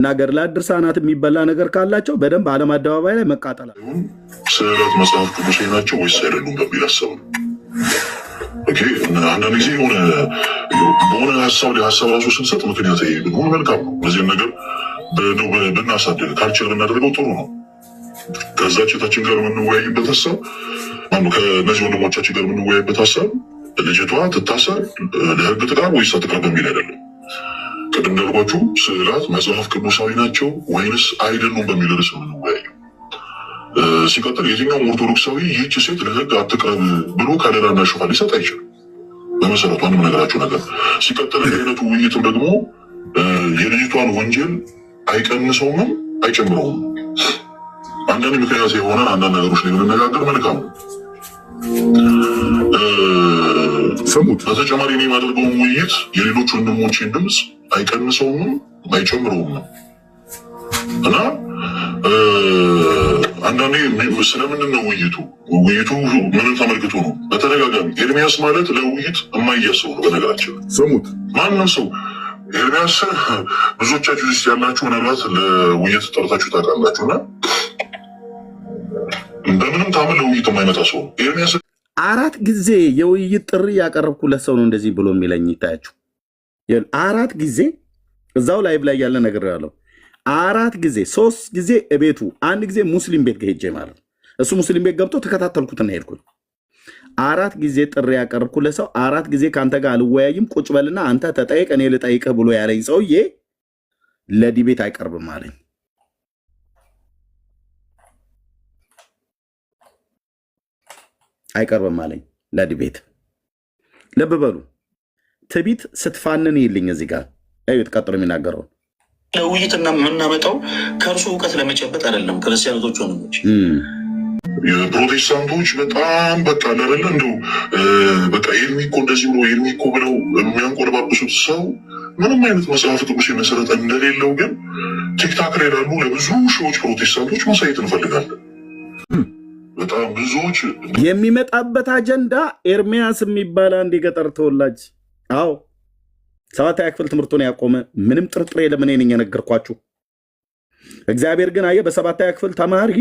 ነገር ለድርሳናት የሚበላ ነገር ካላቸው በደንብ ዓለም አደባባይ ላይ መቃጠል ስዕላት መጽሐፍ ቅዱስ ናቸው ወይስ አይደሉም በሚል ሀሳብ ነው። ኦኬ አንዳንድ ጊዜ የሆነ በሆነ ሀሳብ ላይ ሀሳብ ራሱ ስንሰጥ ምክንያት ሆን መልካም ነው። በዚህም ነገር ብናሳድግ ካልቸር ብናደርገው ጥሩ ነው። ከዛችታችን ጋር የምንወያይበት ሀሳብ ከእነዚህ ወንድሞቻችን ጋር የምንወያይበት ሀሳብ ልጅቷ ትታሰር ለህግ ትቅረብ ወይስ አትቅረብ በሚል አይደለም። ቅድም እንዳልኳችሁ ስዕላት መጽሐፍ ቅዱሳዊ ናቸው ወይንስ አይደሉም በሚል ርዕስ የምንወያየው። ሲቀጥል የትኛውም ኦርቶዶክሳዊ ይህች ሴት ለህግ አትቅረብ ብሎ ከለላና ሽፋን ሊሰጥ አይችልም። በመሰረቱ አንድ ነገራችሁ ነገር ሲቀጥል አይነቱ ውይይትም ደግሞ የልጅቷን ወንጀል አይቀንሰውም አይጨምረውም። አንዳንድ ምክንያት የሆነ አንዳንድ ነገሮች ላይ የምንነጋገር መልካም ነው። ስሙት። በተጨማሪ እኔ የማደርገውን ውይይት የሌሎች ወንድሞችን ድምፅ አይቀንሰውም አይጨምረውም እና አንዳንዴ ስለምንድን ነው ውይይቱ ምንን ተመልክቶ ነው? በተደጋጋሚ ኤርሚያስ ማለት ለውይይት የማያሰው ነው። በነገራችን ስሙት። ማንም ሰው ኤርሚያስ ብዙዎቻችሁ ውስጥ ያላችሁ ምናልባት ለውይይት ጠርታችሁ ታውቃላችሁ እና በምንም ታምን ለውይይት የማይመጣ ሰው ኤርሚያስ 4 ጊዜ የውይይት ጥሪ ያቀረብኩለት ሰው ነው እንደዚህ ብሎ የሚለኝ ይታያችሁ። 4 ጊዜ እዛው ላይቭ ላይ ያለ ነገር ያለው 4 ጊዜ 3 ጊዜ እቤቱ 1 ጊዜ ሙስሊም ቤት ሄጄ ማለት እሱ ሙስሊም ቤት ገብቶ ተከታተልኩትና ሄድኩኝ። 4 ጊዜ ጥሪ ያቀረብኩለት ሰው 4 ጊዜ ከአንተ ጋር አልወያይም ቁጭ በልና አንተ ተጠይቅ እኔ ልጠይቅህ ብሎ ያለኝ ሰውዬ ለዲቤት አይቀርብም አለኝ። አይቀርብም አለኝ ለዲቤት። ልብ በሉ ትቢት ስትፋንን ይልኝ እዚህ ጋር እዩት። ቀጥሎ የሚናገረው ለውይይትና የምናመጣው ከእርሱ እውቀት ለመጨበጥ አይደለም። ክርስቲያኖቶች ወንድሞች የፕሮቴስታንቶች በጣም በቃ ለረለ እንደው በቃ ኤርሚኮ እንደዚህ ብሎ ኤርሚኮ ብለው የሚያንቆለባብሱት ሰው ምንም አይነት መጽሐፍ ቅዱስ መሰረት እንደሌለው ግን ቲክታክ ላይ ላሉ ለብዙ ሺዎች ፕሮቴስታንቶች ማሳየት እንፈልጋለን። በጣም ብዙዎች የሚመጣበት አጀንዳ ኤርሚያስ የሚባል አንድ የገጠር ተወላጅ 7ኛ ክፍል ትምህርቱን ያቆመ ምንም ጥርጥር የለም። እኔ ነኝ የነገርኳችሁ። እግዚአብሔር ግን አየ በ7ኛ ክፍል ተማሪ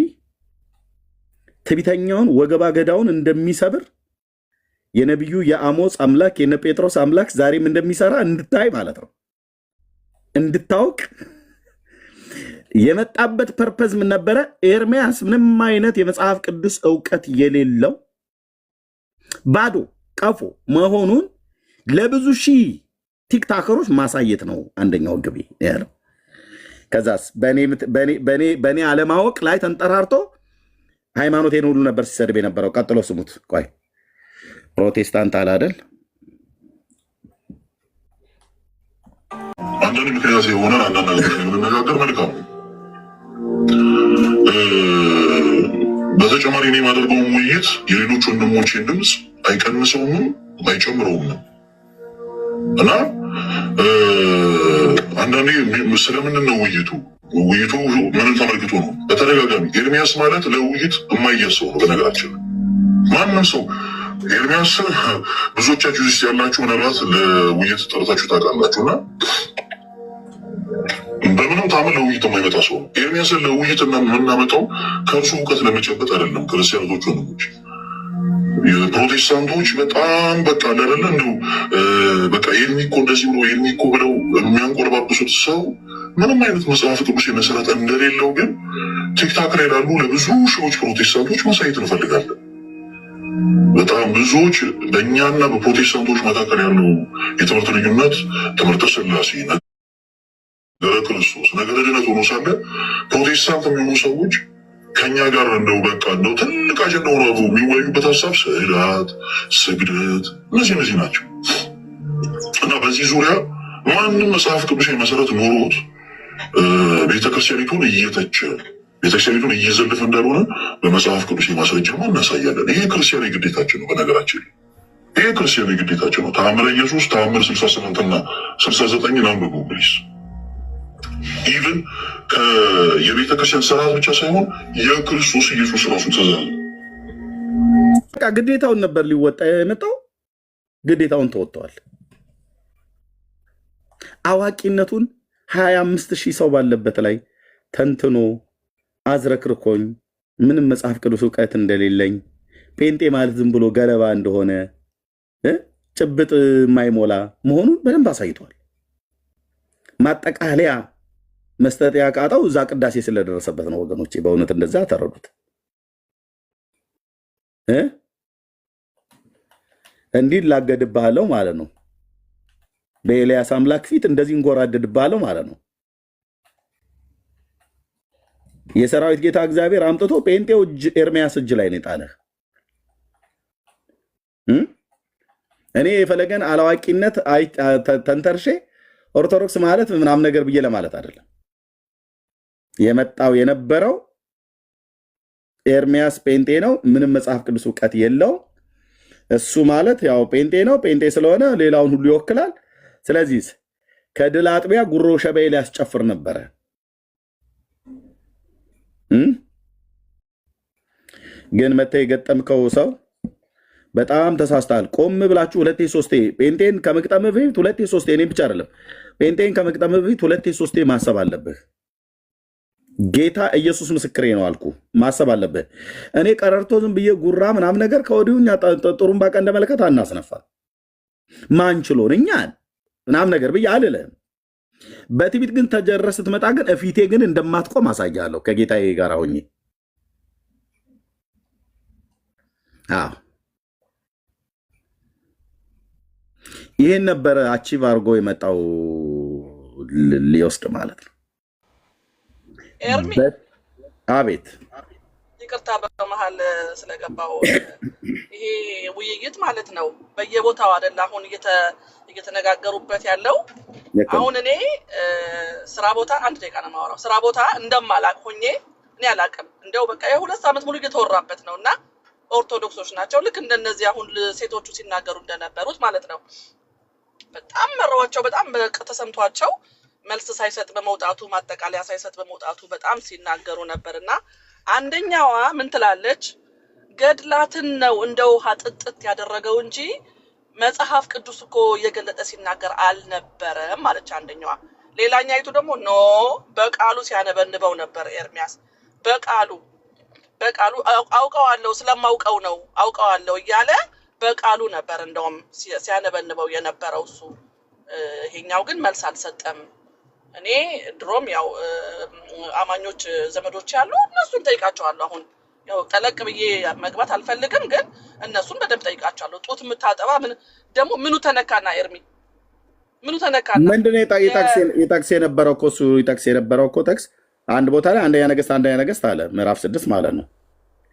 ትዕቢተኛውን ወገባ ገዳውን እንደሚሰብር የነቢዩ የአሞጽ አምላክ የነ ጴጥሮስ አምላክ ዛሬም እንደሚሰራ እንድታይ ማለት ነው። እንድታውቅ የመጣበት ፐርፐዝ ምን ነበረ? ኤርሚያስ ምንም አይነት የመጽሐፍ ቅዱስ እውቀት የሌለው ባዶ ቀፎ መሆኑን ለብዙ ሺህ ቲክታከሮች ማሳየት ነው አንደኛው ግቤ ያለው። ከዛስ በእኔ አለማወቅ ላይ ተንጠራርቶ ሃይማኖቴን ሁሉ ነበር ሲሰድብ የነበረው። ቀጥሎ ስሙት። ቆይ ፕሮቴስታንት አላደል አንዳንድ ምክንያት የሆነ አንዳንድ ነገሮች የምንነጋገር መልካም ነው። በተጨማሪ እኔ የማደርገውን ውይይት የሌሎች ወንድሞችን ድምፅ አይቀንሰውም አይጨምረውም እና አንዳንዴ ስለምንድን ነው ውይይቱ ምንን ተመልክቶ ነው? በተደጋጋሚ ኤርሚያስ ማለት ለውይይት የማያሰው ነው። በነገራችን ማንም ሰው ኤርሚያስ ብዙዎቻችሁ ውስጥ ያላችሁ ምናልባት ለውይይት ጠርታችሁ ታውቃላችሁ እና በምንም ታምን ለውይይት የማይመጣ ሰው ነው። ኤርሚያስን ለውይይት የምናመጣው ከእርሱ እውቀት ለመጨበጥ አይደለም። ክርስቲያኖቶች ወንድሞች የፕሮቴስታንቶች በጣም በቃ ለረለ እንደው በቃ ኤርሚኮ እንደዚህ ብሎ ኤርሚኮ ብለው የሚያንቆለባብሱት ሰው ምንም አይነት መጽሐፍ ቅዱስ መሰረት እንደሌለው ግን ቲክታክ ላይ ላሉ ለብዙ ሺዎች ፕሮቴስታንቶች ማሳየት እንፈልጋለን። በጣም ብዙዎች በእኛና በፕሮቴስታንቶች መካከል ያለው የትምህርት ልዩነት ትምህርተ ሥላሴ ነገረ ክርስቶስ ነገረ ድነት ሆኖ ሳለ ፕሮቴስታንት የሚሆኑ ሰዎች ከኛ ጋር እንደው በቃ እንደው ትልቅ አጀንዳ ሆኖ የሚወያዩበት ሀሳብ ስዕላት፣ ስግደት እነዚህ ናቸው እና በዚህ ዙሪያ ማንም መጽሐፍ ቅዱስ መሰረት ኖሮት ቤተክርስቲያኒቱን እየተቸ ቤተክርስቲያኒቱን እየዘለፈ እንዳልሆነ በመጽሐፍ ቅዱስ ማስረጃ እናሳያለን። ይሄ ክርስቲያናዊ ግዴታችን ነው። በነገራችን ይሄ ክርስቲያናዊ ግዴታችን ነው። ተአምረ ኢየሱስ ተአምር 68 እና 69 አንብቡ ፕሊዝ። ኢቭን የቤተክርስቲያን ስርዓት ብቻ ሳይሆን የክርስቶስ ኢየሱስ ራሱ ትእዛዝ ግዴታውን ነበር ሊወጣ የመጣው። ግዴታውን ተወጥተዋል። አዋቂነቱን 25,000 ሰው ባለበት ላይ ተንትኖ አዝረክርኮኝ ምንም መጽሐፍ ቅዱስ እውቀት እንደሌለኝ ጴንጤ ማለት ዝም ብሎ ገለባ እንደሆነ ጭብጥ የማይሞላ መሆኑን በደንብ አሳይቷል። ማጠቃለያ መስጠት ያቃጣው እዛ ቅዳሴ ስለደረሰበት ነው ወገኖቼ። በእውነት እንደዛ ተረዱት። እንዲህ ላገድብሃለሁ ማለት ነው። በኤልያስ አምላክ ፊት እንደዚህ እንጎራደድብሃለሁ ማለት ነው። የሰራዊት ጌታ እግዚአብሔር አምጥቶ ጴንጤው ኤርሚያስ እጅ ላይ ነው የጣለህ። እኔ የፈለገን አላዋቂነት ተንተርሼ ኦርቶዶክስ ማለት ምናምን ነገር ብዬ ለማለት አይደለም። የመጣው የነበረው ኤርሚያስ ጴንጤ ነው፣ ምንም መጽሐፍ ቅዱስ እውቀት የለው። እሱ ማለት ያው ጴንጤ ነው፣ ጴንጤ ስለሆነ ሌላውን ሁሉ ይወክላል። ስለዚህ ከድል አጥቢያ ጉሮ ሸበይ ሊያስጨፍር ነበረ። ግን መተህ የገጠምከው ሰው በጣም ተሳስተሃል። ቆም ብላችሁ ሁለቴ ሶስቴ ጴንጤን ከመቅጠም በፊት ሁለቴ ሶስቴ፣ እኔ ብቻ አይደለም ጴንጤን ከመቅጠም በፊት ሁለቴ ሶስቴ ማሰብ አለብህ። ጌታ ኢየሱስ ምስክሬ ነው አልኩ፣ ማሰብ አለብህ። እኔ ቀረርቶ ዝም ብዬ ጉራ ምናምን ነገር ከወዲሁኛ ጥሩምባ ቀንደ መለከት አናስነፋ ማንችሎን እኛን ምናምን ነገር ብዬ አልልህም። በትዕቢት ግን ተጀረስ ስትመጣ ግን እፊቴ ግን እንደማትቆም አሳያለሁ ከጌታዬ ጋር ሆኜ። ይህን ነበረ አቺቭ አድርጎ የመጣው ሊወስድ ማለት ነው። ኤርሚ አቤት፣ ይቅርታ በመሀል ስለገባው። ይሄ ውይይት ማለት ነው በየቦታው አይደለ አሁን እየተነጋገሩበት ያለው። አሁን እኔ ስራ ቦታ አንድ ደቂቃ ነው የማወራው። ስራ ቦታ እንደማላቅ ሆኜ እኔ አላቅም፣ እንደው በቃ የ2 ዓመት ሙሉ እየተወራበት ነው። እና ኦርቶዶክሶች ናቸው ልክ እንደነዚህ አሁን ሴቶቹ ሲናገሩ እንደነበሩት ማለት ነው። በጣም መረዋቸው፣ በጣም ተሰምቷቸው መልስ ሳይሰጥ በመውጣቱ ማጠቃለያ ሳይሰጥ በመውጣቱ በጣም ሲናገሩ ነበርና አንደኛዋ ምን ትላለች? ገድላትን ነው እንደ ውሃ ጥጥት ያደረገው እንጂ መጽሐፍ ቅዱስ እኮ እየገለጠ ሲናገር አልነበረም ማለች አንደኛዋ። ሌላኛይቱ ደግሞ ኖ በቃሉ ሲያነበንበው ነበር ኤርሚያስ። በቃሉ አውቀዋለሁ ስለማውቀው ነው አውቀዋለሁ እያለ በቃሉ ነበር እንደውም ሲያነበንበው የነበረው እሱ። ይሄኛው ግን መልስ አልሰጠም። እኔ ድሮም ያው አማኞች ዘመዶች ያሉ እነሱን ጠይቃቸዋለሁ። አሁን ያው ጠለቅ ብዬ መግባት አልፈልግም፣ ግን እነሱን በደንብ ጠይቃቸዋለሁ። ጡት የምታጠባ ምን ደግሞ ምኑ ተነካና ኤርሚ ምኑ ተነካና? ምንድነው የጠቅስ የነበረው እኮ እሱ ይጠቅስ የነበረው እኮ ጠቅስ አንድ ቦታ ላይ አንደኛ ነገሥት አለ ምዕራፍ 6 ማለት ነው።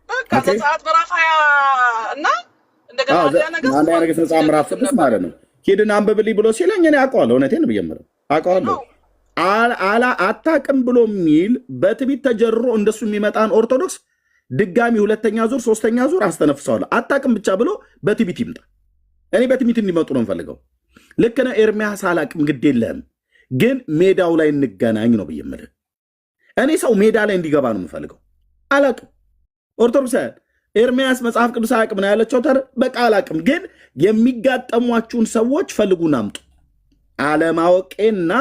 በቃ ዘጸአት ምዕራፍ 20 እና እንደገና አንደኛ ነገሥት ምዕራፍ 6 ማለት ነው። ሂድና አንብብልኝ ብሎ ሲለኝ እኔ አውቀዋለሁ፣ እውነቴን ነው ብዬ አውቀዋለሁ። አታቅም ብሎ የሚል በትዕቢት ተጀርሮ እንደሱ የሚመጣን ኦርቶዶክስ ድጋሚ 2ኛ ዙር 3ኛ ዙር አስተነፍሰዋለሁ። አታቅም ብቻ ብሎ በትዕቢት ይምጣ። እኔ በትዕቢት እንዲመጡ ነው የምፈልገው። ልክ ነህ ኤርሚያስ፣ አላቅም ግድ የለህም፣ ግን ሜዳው ላይ እንገናኝ ነው ብዬ የምልህ። እኔ ሰው ሜዳ ላይ እንዲገባ ነው የምፈልገው። አላቅም ኦርቶዶክሳውያን፣ ኤርሚያስ መጽሐፍ ቅዱስ አያቅም ነው ያለቸው። በቃ አላቅም፣ ግን የሚጋጠሟችሁን ሰዎች ፈልጉና አምጡ። አለማወቄና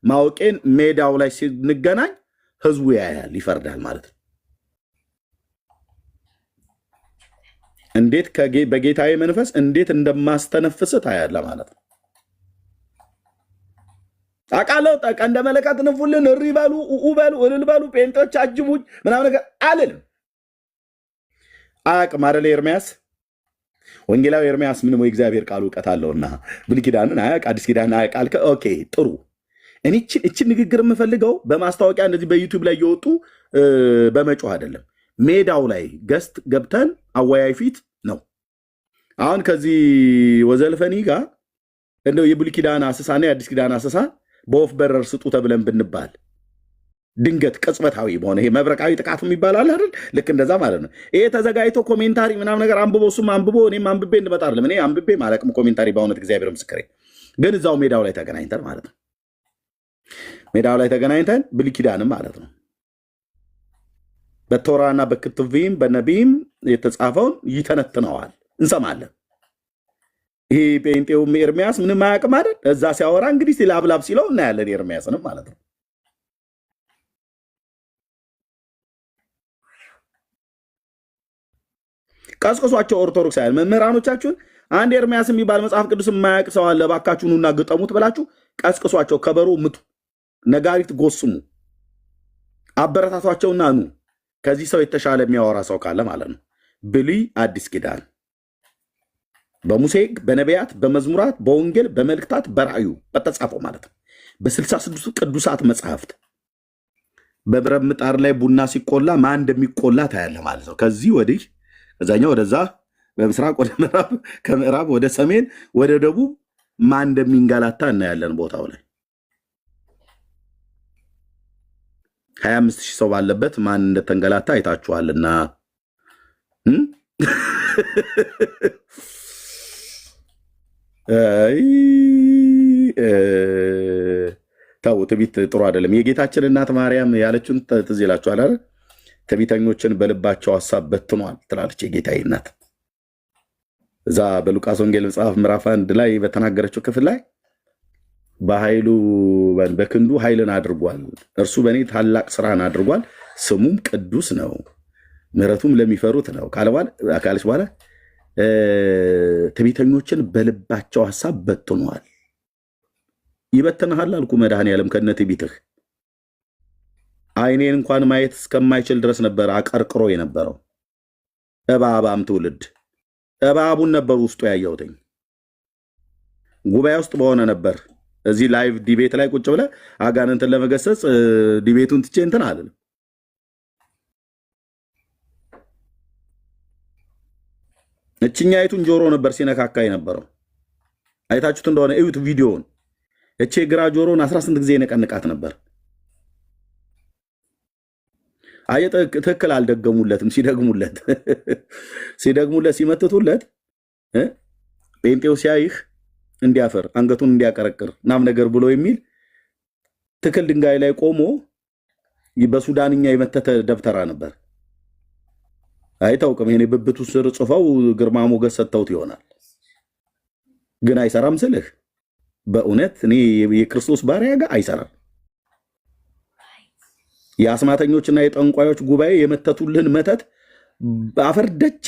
ማወቄን ሜዳው ላይ ሲንገናኝ ህዝቡ ያያል፣ ይፈርዳል ማለት ነው። እንዴት በጌታዊ መንፈስ እንዴት እንደማስተነፍስ ታያለ ማለት ነው። አቃለው ጠቀ እንደ መለከት ንፉልን፣ እሪ በሉ፣ በሉ፣ እልል በሉ፣ ጴንጤዎች አጅቡኝ ምናምን ነገር አልልም። አያቅም አይደለ ኤርሚያስ? ወንጌላዊ ኤርሚያስ ምንም የእግዚአብሔር ቃል እውቀት አለውና ብሉይ ኪዳንን አያቅ፣ አዲስ ኪዳንን አያቅ አልከ። ኦኬ ጥሩ። እኔ እችን ንግግር የምፈልገው በማስታወቂያ እንደዚህ በዩቲዩብ ላይ እየወጡ በመጮህ አይደለም። ሜዳው ላይ ገስት ገብተን አወያይ ፊት ነው። አሁን ከዚህ ወዘልፈኒ ጋር እንደው የብሉይ ኪዳን አሰሳና የአዲስ ኪዳን አሰሳ በወፍ በረር ስጡ ተብለን ብንባል ድንገት ቅጽበታዊ በሆነ ይሄ መብረቃዊ ጥቃት የሚባላል አይደል? ልክ እንደዛ ማለት ነው። ይሄ ተዘጋጅቶ ኮሜንታሪ ምናምን ነገር አንብቦ እሱም አንብቦ እኔም አንብቤ እንመጣ አይደለም። እኔ አንብቤ ማለቅም ኮሜንታሪ በእውነት እግዚአብሔር ምስክሬ። ግን እዛው ሜዳው ላይ ተገናኝተን ማለት ነው። ሜዳው ላይ ተገናኝተን ብሉይ ኪዳንም ማለት ነው በቶራና በክትቪም በነቢም የተጻፈውን ይተነትነዋል፣ እንሰማለን። ይሄ ጴንጤው ኤርሚያስ ምንም አያውቅም አይደል? እዛ ሲያወራ እንግዲህ ሲላብላብ ሲለው እናያለን ኤርሚያስንም ማለት ነው። ቀስቅሷቸው ኦርቶዶክሳውያን መምህራኖቻችሁን አንድ ኤርሚያስ የሚባል መጽሐፍ ቅዱስ የማያውቅ ሰው አለ እባካችሁ ኑና ግጠሙት ብላችሁ ቀስቅሷቸው፣ ከበሮ ምቱ፣ ነጋሪት ጎስሙ፣ አበረታቷቸውና ኑ። ከዚህ ሰው የተሻለ የሚያወራ ሰው ካለ ማለት ነው። ብሉይ አዲስ ኪዳን በሙሴ በነቢያት በመዝሙራት በወንጌል በመልእክታት በራእዩ በተጻፈው ማለት ነው በ66 ቅዱሳት መጽሐፍት በብረት ምጣድ ላይ ቡና ሲቆላ ማን እንደሚቆላ ታያለ ማለት ነው። ከዚህ ወዲህ ከዛኛው ወደዛ በምስራቅ ወደ ምዕራብ ከምዕራብ ወደ ሰሜን ወደ ደቡብ ማን እንደሚንጋላታ እናያለን። ቦታው ላይ 25,000 ሰው ባለበት ማን እንደተንገላታ አይታችኋልና ታው ትቢት ጥሩ አይደለም። የጌታችን እናት ማርያም ያለችውን ትዝ ይላችኋል አይደል? ትዕቢተኞችን በልባቸው ሐሳብ በትኗል ትላለች የጌታዬ እናት። እዛ በሉቃስ ወንጌል መጽሐፍ ምዕራፍ 1 ላይ በተናገረችው ክፍል ላይ በኃይሉ በክንዱ ኃይልን አድርጓል፣ እርሱ በእኔ ታላቅ ስራን አድርጓል፣ ስሙም ቅዱስ ነው፣ ምሕረቱም ለሚፈሩት ነው ካለች በኋላ ትዕቢተኞችን በልባቸው ሐሳብ በትኗል። ይበትንሃል አልኩ መድኃኔዓለም ከነ ትዕቢትህ። አይኔን እንኳን ማየት እስከማይችል ድረስ ነበር አቀርቅሮ የነበረው። እባባም ትውልድ እባቡን ነበር ውስጡ ያየሁትኝ። ጉባኤ ውስጥ በሆነ ነበር እዚህ ላይቭ ዲቤት ላይ ቁጭ ብለህ አጋንንትን ለመገሰጽ ዲቤቱን ትቼ እንትን አለ እችኛይቱን ጆሮ ነበር ሲነካካ የነበረው። አይታችሁት እንደሆነ እዩት ቪዲዮውን። እቼ ግራ ጆሮን 18 ጊዜ የነቀንቃት ነበር። አየህ ትክክል አልደገሙለትም። ሲደግሙለት ሲመትቱለት ጴንጤው ሲያይህ እንዲያፈር አንገቱን እንዲያቀረቅር ናም ነገር ብሎ የሚል ትክል ድንጋይ ላይ ቆሞ በሱዳንኛ የመተተ ደብተራ ነበር። አይታውቅም። ይሄኔ ብብቱ ስር ጽፈው ግርማ ሞገስ ሰጥተውት ይሆናል፣ ግን አይሰራም ስልህ በእውነት እኔ የክርስቶስ ባሪያ ጋር አይሰራም። የአስማተኞችና የጠንቋዮች ጉባኤ የመተቱልህን መተት አፈርደች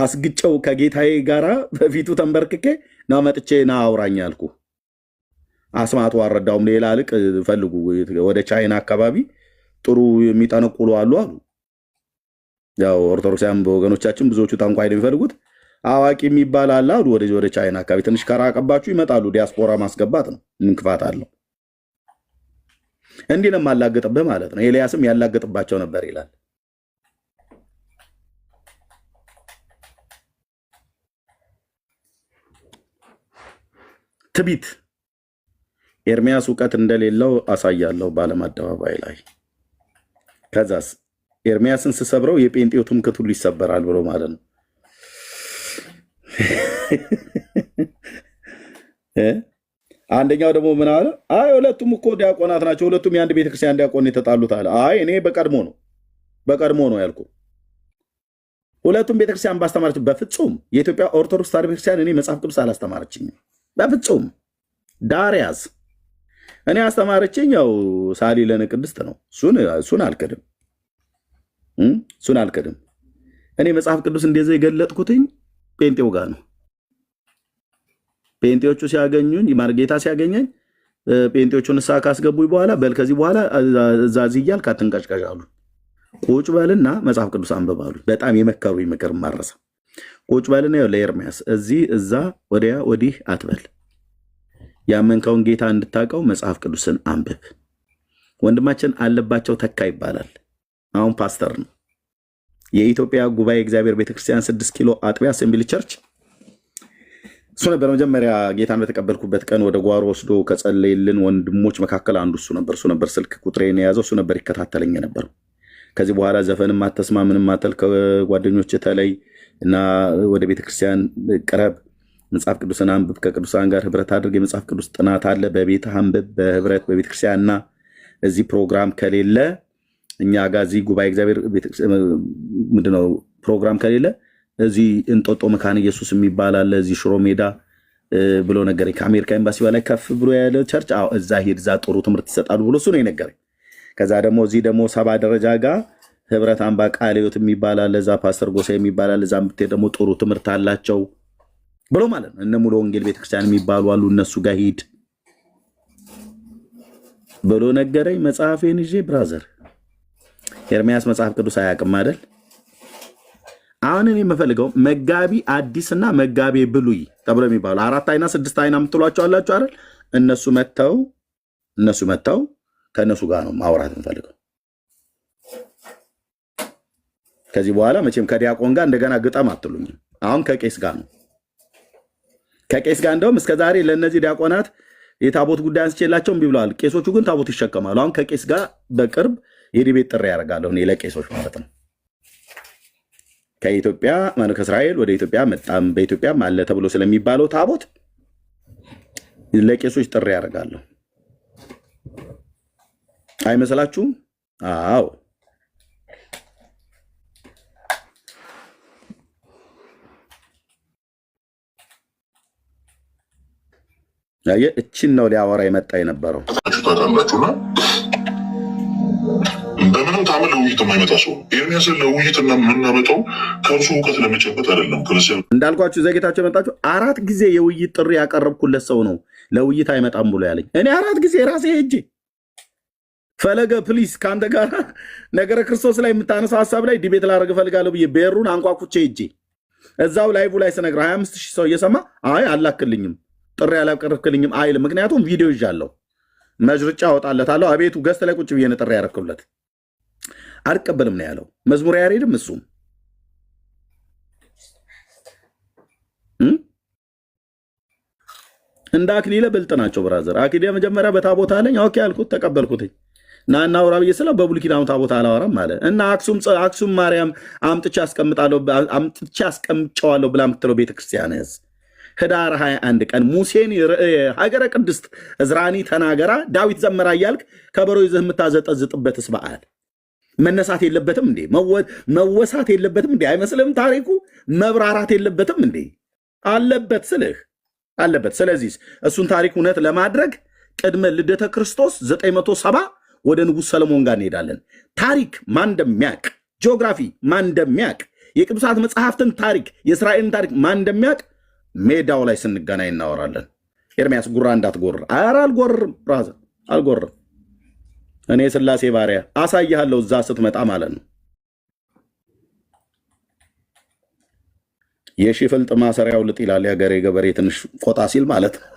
አስግጨው ከጌታዬ ጋራ በፊቱ ተንበርክኬ ና መጥቼ ና አውራኝ አልኩ። አስማቱ አልረዳውም። ሌላ ልቅ ፈልጉ፣ ወደ ቻይና አካባቢ ጥሩ የሚጠነቁሉ አሉ። ያው ኦርቶዶክሳውያን በወገኖቻችን ብዙዎቹ ጠንቋይ የሚፈልጉት አዋቂ የሚባል አለ አሉ። ወደ ቻይና አካባቢ ትንሽ ከራቀባችሁ ይመጣሉ። ዲያስፖራ ማስገባት ነው። ምን ክፋት አለው? እንዲህ ነው የማላገጥብህ ማለት ነው። ኤልያስም ያላገጥባቸው ነበር ይላል። ትቢት ኤርሚያስ እውቀት እንደሌለው አሳያለሁ በዓለም አደባባይ ላይ። ከዛስ ኤርሚያስን ስሰብረው የጴንጤው ትምክህት ሁሉ ይሰበራል ብሎ ማለት ነው። አንደኛው ደግሞ ምን አለ? አይ ሁለቱም እኮ ዲያቆናት ናቸው፣ ሁለቱም የአንድ ቤተክርስቲያን ዲያቆን የተጣሉት አለ። አይ እኔ በቀድሞ ነው ያልኩ። ሁለቱም ቤተክርስቲያን ባስተማረች በፍጹም የኢትዮጵያ ኦርቶዶክስ ተዋሕዶ ቤተክርስቲያን እኔ መጽሐፍ ቅዱስ አላስተማረችኝም በፍጹም። ዳርያዝ እኔ አስተማረችኝ ያው ሳሊ ለነ ቅድስት ነው። እሱን አልክድም። እኔ መጽሐፍ ቅዱስ እንደዚህ የገለጥኩትኝ ጴንጤው ጋር ነው። ጴንጤዎቹ ሲያገኙኝ ማርጌታ ሲያገኘኝ ጴንጤዎቹን ንስሐ ካስገቡኝ በኋላ በል ከዚህ በኋላ እዛዝ እያልክ አትንቀጭቀጭ አሉ። ቁጭ በልና መጽሐፍ ቅዱስ አንብብ አሉ። በጣም የመከሩኝ ምክር ማረሳ። ቁጭ በልና ያው ለኤርሚያስ እዚህ እዛ ወዲያ ወዲህ አትበል። ያመንከውን ጌታ እንድታውቀው መጽሐፍ ቅዱስን አንብብ። ወንድማችን አለባቸው ተካ ይባላል። አሁን ፓስተር ነው። የኢትዮጵያ ጉባኤ እግዚአብሔር ቤተክርስቲያን 6 ኪሎ አጥቢያ አሴምብሊ ቸርች እሱ ነበር መጀመሪያ ጌታን በተቀበልኩበት ቀን ወደ ጓሮ ወስዶ ከጸለይልን ወንድሞች መካከል አንዱ እሱ ነበር። ስልክ ቁጥሬን የያዘው እሱ ነበር፣ ይከታተለኝ ነበር። ከዚህ በኋላ ዘፈንም አትስማ ምንም አትል፣ ከጓደኞች ተለይ እና ወደ ቤተክርስቲያን ቅረብ፣ መጽሐፍ ቅዱስን አንብብ፣ ከቅዱሳን ጋር ህብረት አድርግ፣ የመጽሐፍ ቅዱስ ጥናት አለ፣ በቤት አንብብ፣ በህብረት በቤተክርስቲያንና እዚህ ፕሮግራም ከሌለ እኛ ጋር እዚህ ጉባኤ እግዚአብሔር ምንድነው ፕሮግራም ከሌለ እዚህ እንጦጦ መካነ ኢየሱስ የሚባል አለ፣ እዚህ ሽሮ ሜዳ ብሎ ነገረኝ። ከአሜሪካ ኤምባሲ በላይ ከፍ ብሎ ያለ ቸርች እዛ ሄድ፣ እዛ ጥሩ ትምህርት ይሰጣሉ ብሎ እሱ ነው የነገረኝ። ከዛ ደግሞ እዚህ ደግሞ 70 ደረጃ ጋር ህብረት አምባ ቃለ ሕይወት የሚባላል ለዛ ፓስተር ጎሳ የሚባላል ለዛ ምትሄድ ደግሞ ጥሩ ትምህርት አላቸው ብሎ ማለት ነው። እነ ሙሉ ወንጌል ቤተክርስቲያን የሚባሉ አሉ እነሱ ጋር ሂድ ብሎ ነገረኝ። መጽሐፌን ይዤ ብራዘር ኤርሚያስ መጽሐፍ ቅዱስ አያውቅም አይደል? አሁን እኔ የምፈልገው መጋቢ አዲስና መጋቢ ብሉይ ተብሎ የሚባሉ 4 አይና 6 አይና የምትሏቸው አላችሁ አይደል? እነሱ መጥተው ከእነሱ ጋር ነው ማውራት የምፈልገው። ከዚህ በኋላ መቼም ከዲያቆን ጋር እንደገና ግጠም አትሉኝም። አሁን ከቄስ ጋር ነው። ከቄስ ጋር እንደውም እስከዛሬ ለእነዚህ ዲያቆናት የታቦት ጉዳይ አንስቼላቸው እምቢ ብለዋል። ቄሶቹ ግን ታቦት ይሸከማሉ። አሁን ከቄስ ጋር በቅርብ የዲቤት ጥሪ ያደርጋለሁ እኔ ለቄሶች ማለት ነው። ከኢትዮጵያ ከእስራኤል ወደ ኢትዮጵያ መጣም በኢትዮጵያም አለ ተብሎ ስለሚባለው ታቦት ለቄሶች ጥሪ ያደርጋለሁ። አይመስላችሁም? አዎ እችን ነው ሊያወራ የመጣ የነበረው። ታውቃላችሁና በምንም ታምር ለውይይት የማይመጣ ሰው ኤርሚያስን ለውይይት የምናመጣው ከእርሱ እውቀት ለመጨበጥ አይደለም። ክርስቲያን እንዳልኳችሁ ዘጌታቸው የመጣችሁ 4 ጊዜ የውይይት ጥሪ ያቀረብኩለት ሰው ነው ለውይይት አይመጣም ብሎ ያለኝ። እኔ 4 ጊዜ ራሴ ሄጄ ፈለገ ፕሊስ ከአንተ ጋር ነገረ ክርስቶስ ላይ የምታነሳው ሀሳብ ላይ ዲቤት ላደርግ እፈልጋለሁ ብዬ ቤሩን አንኳኩቼ ሄጄ እዛው ላይቭ ላይ ስነግር 25,000 ሰው እየሰማ አይ አላክልኝም ጥሪ ያላቀረብክልኝም አይል። ምክንያቱም ቪዲዮ ይዣለሁ መጅርጫ አወጣለታለሁ። አቤቱ ገስት ላይ ቁጭ ብዬ ጥሪ ያረክብለት አልቀበልም ነው ያለው። መዝሙር ያሬድም እሱም እንደ አክሊለ ብልጥ ናቸው ብራዘር። አክሊለ መጀመሪያ በታቦት አለኝ። ኦኬ አልኩት፣ ተቀበልኩትኝ። ናና አውራ ብዬ ስለው በብሉይ ኪዳኑ ታቦት አላወራም አለ እና አክሱም ማርያም አምጥቼ አስቀምጨዋለሁ ብላ የምትለው ቤተክርስቲያን ህዳር 21 ቀን ሙሴን ሀገረ ቅድስት እዝራኒ ተናገራ ዳዊት ዘመራ እያልክ ከበሮ ይዘህ የምታዘጠዝጥበትስ በዓል መነሳት የለበትም እንዴ? መወሳት የለበትም እንዴ? አይመስልም? ታሪኩ መብራራት የለበትም እንዴ? አለበት ስልህ አለበት። ስለዚህ እሱን ታሪክ እውነት ለማድረግ ቅድመ ልደተ ክርስቶስ 970 ወደ ንጉሥ ሰለሞን ጋር እንሄዳለን። ታሪክ ማን እንደሚያውቅ፣ ጂኦግራፊ ማን እንደሚያውቅ፣ የቅዱሳት መጽሐፍትን ታሪክ፣ የእስራኤልን ታሪክ ማን እንደሚያውቅ ሜዳው ላይ ስንገናኝ እናወራለን። ኤርሚያስ ጉራ እንዳትጎር። ኧረ አልጎርም ብራዘር አልጎርም። እኔ ስላሴ ባሪያ አሳይሃለሁ እዛ ስትመጣ ማለት ነው። የሺህ ፍልጥ ማሰሪያው ልጥ ይላል የሀገሬ ገበሬ ትንሽ ቆጣ ሲል ማለት ነው።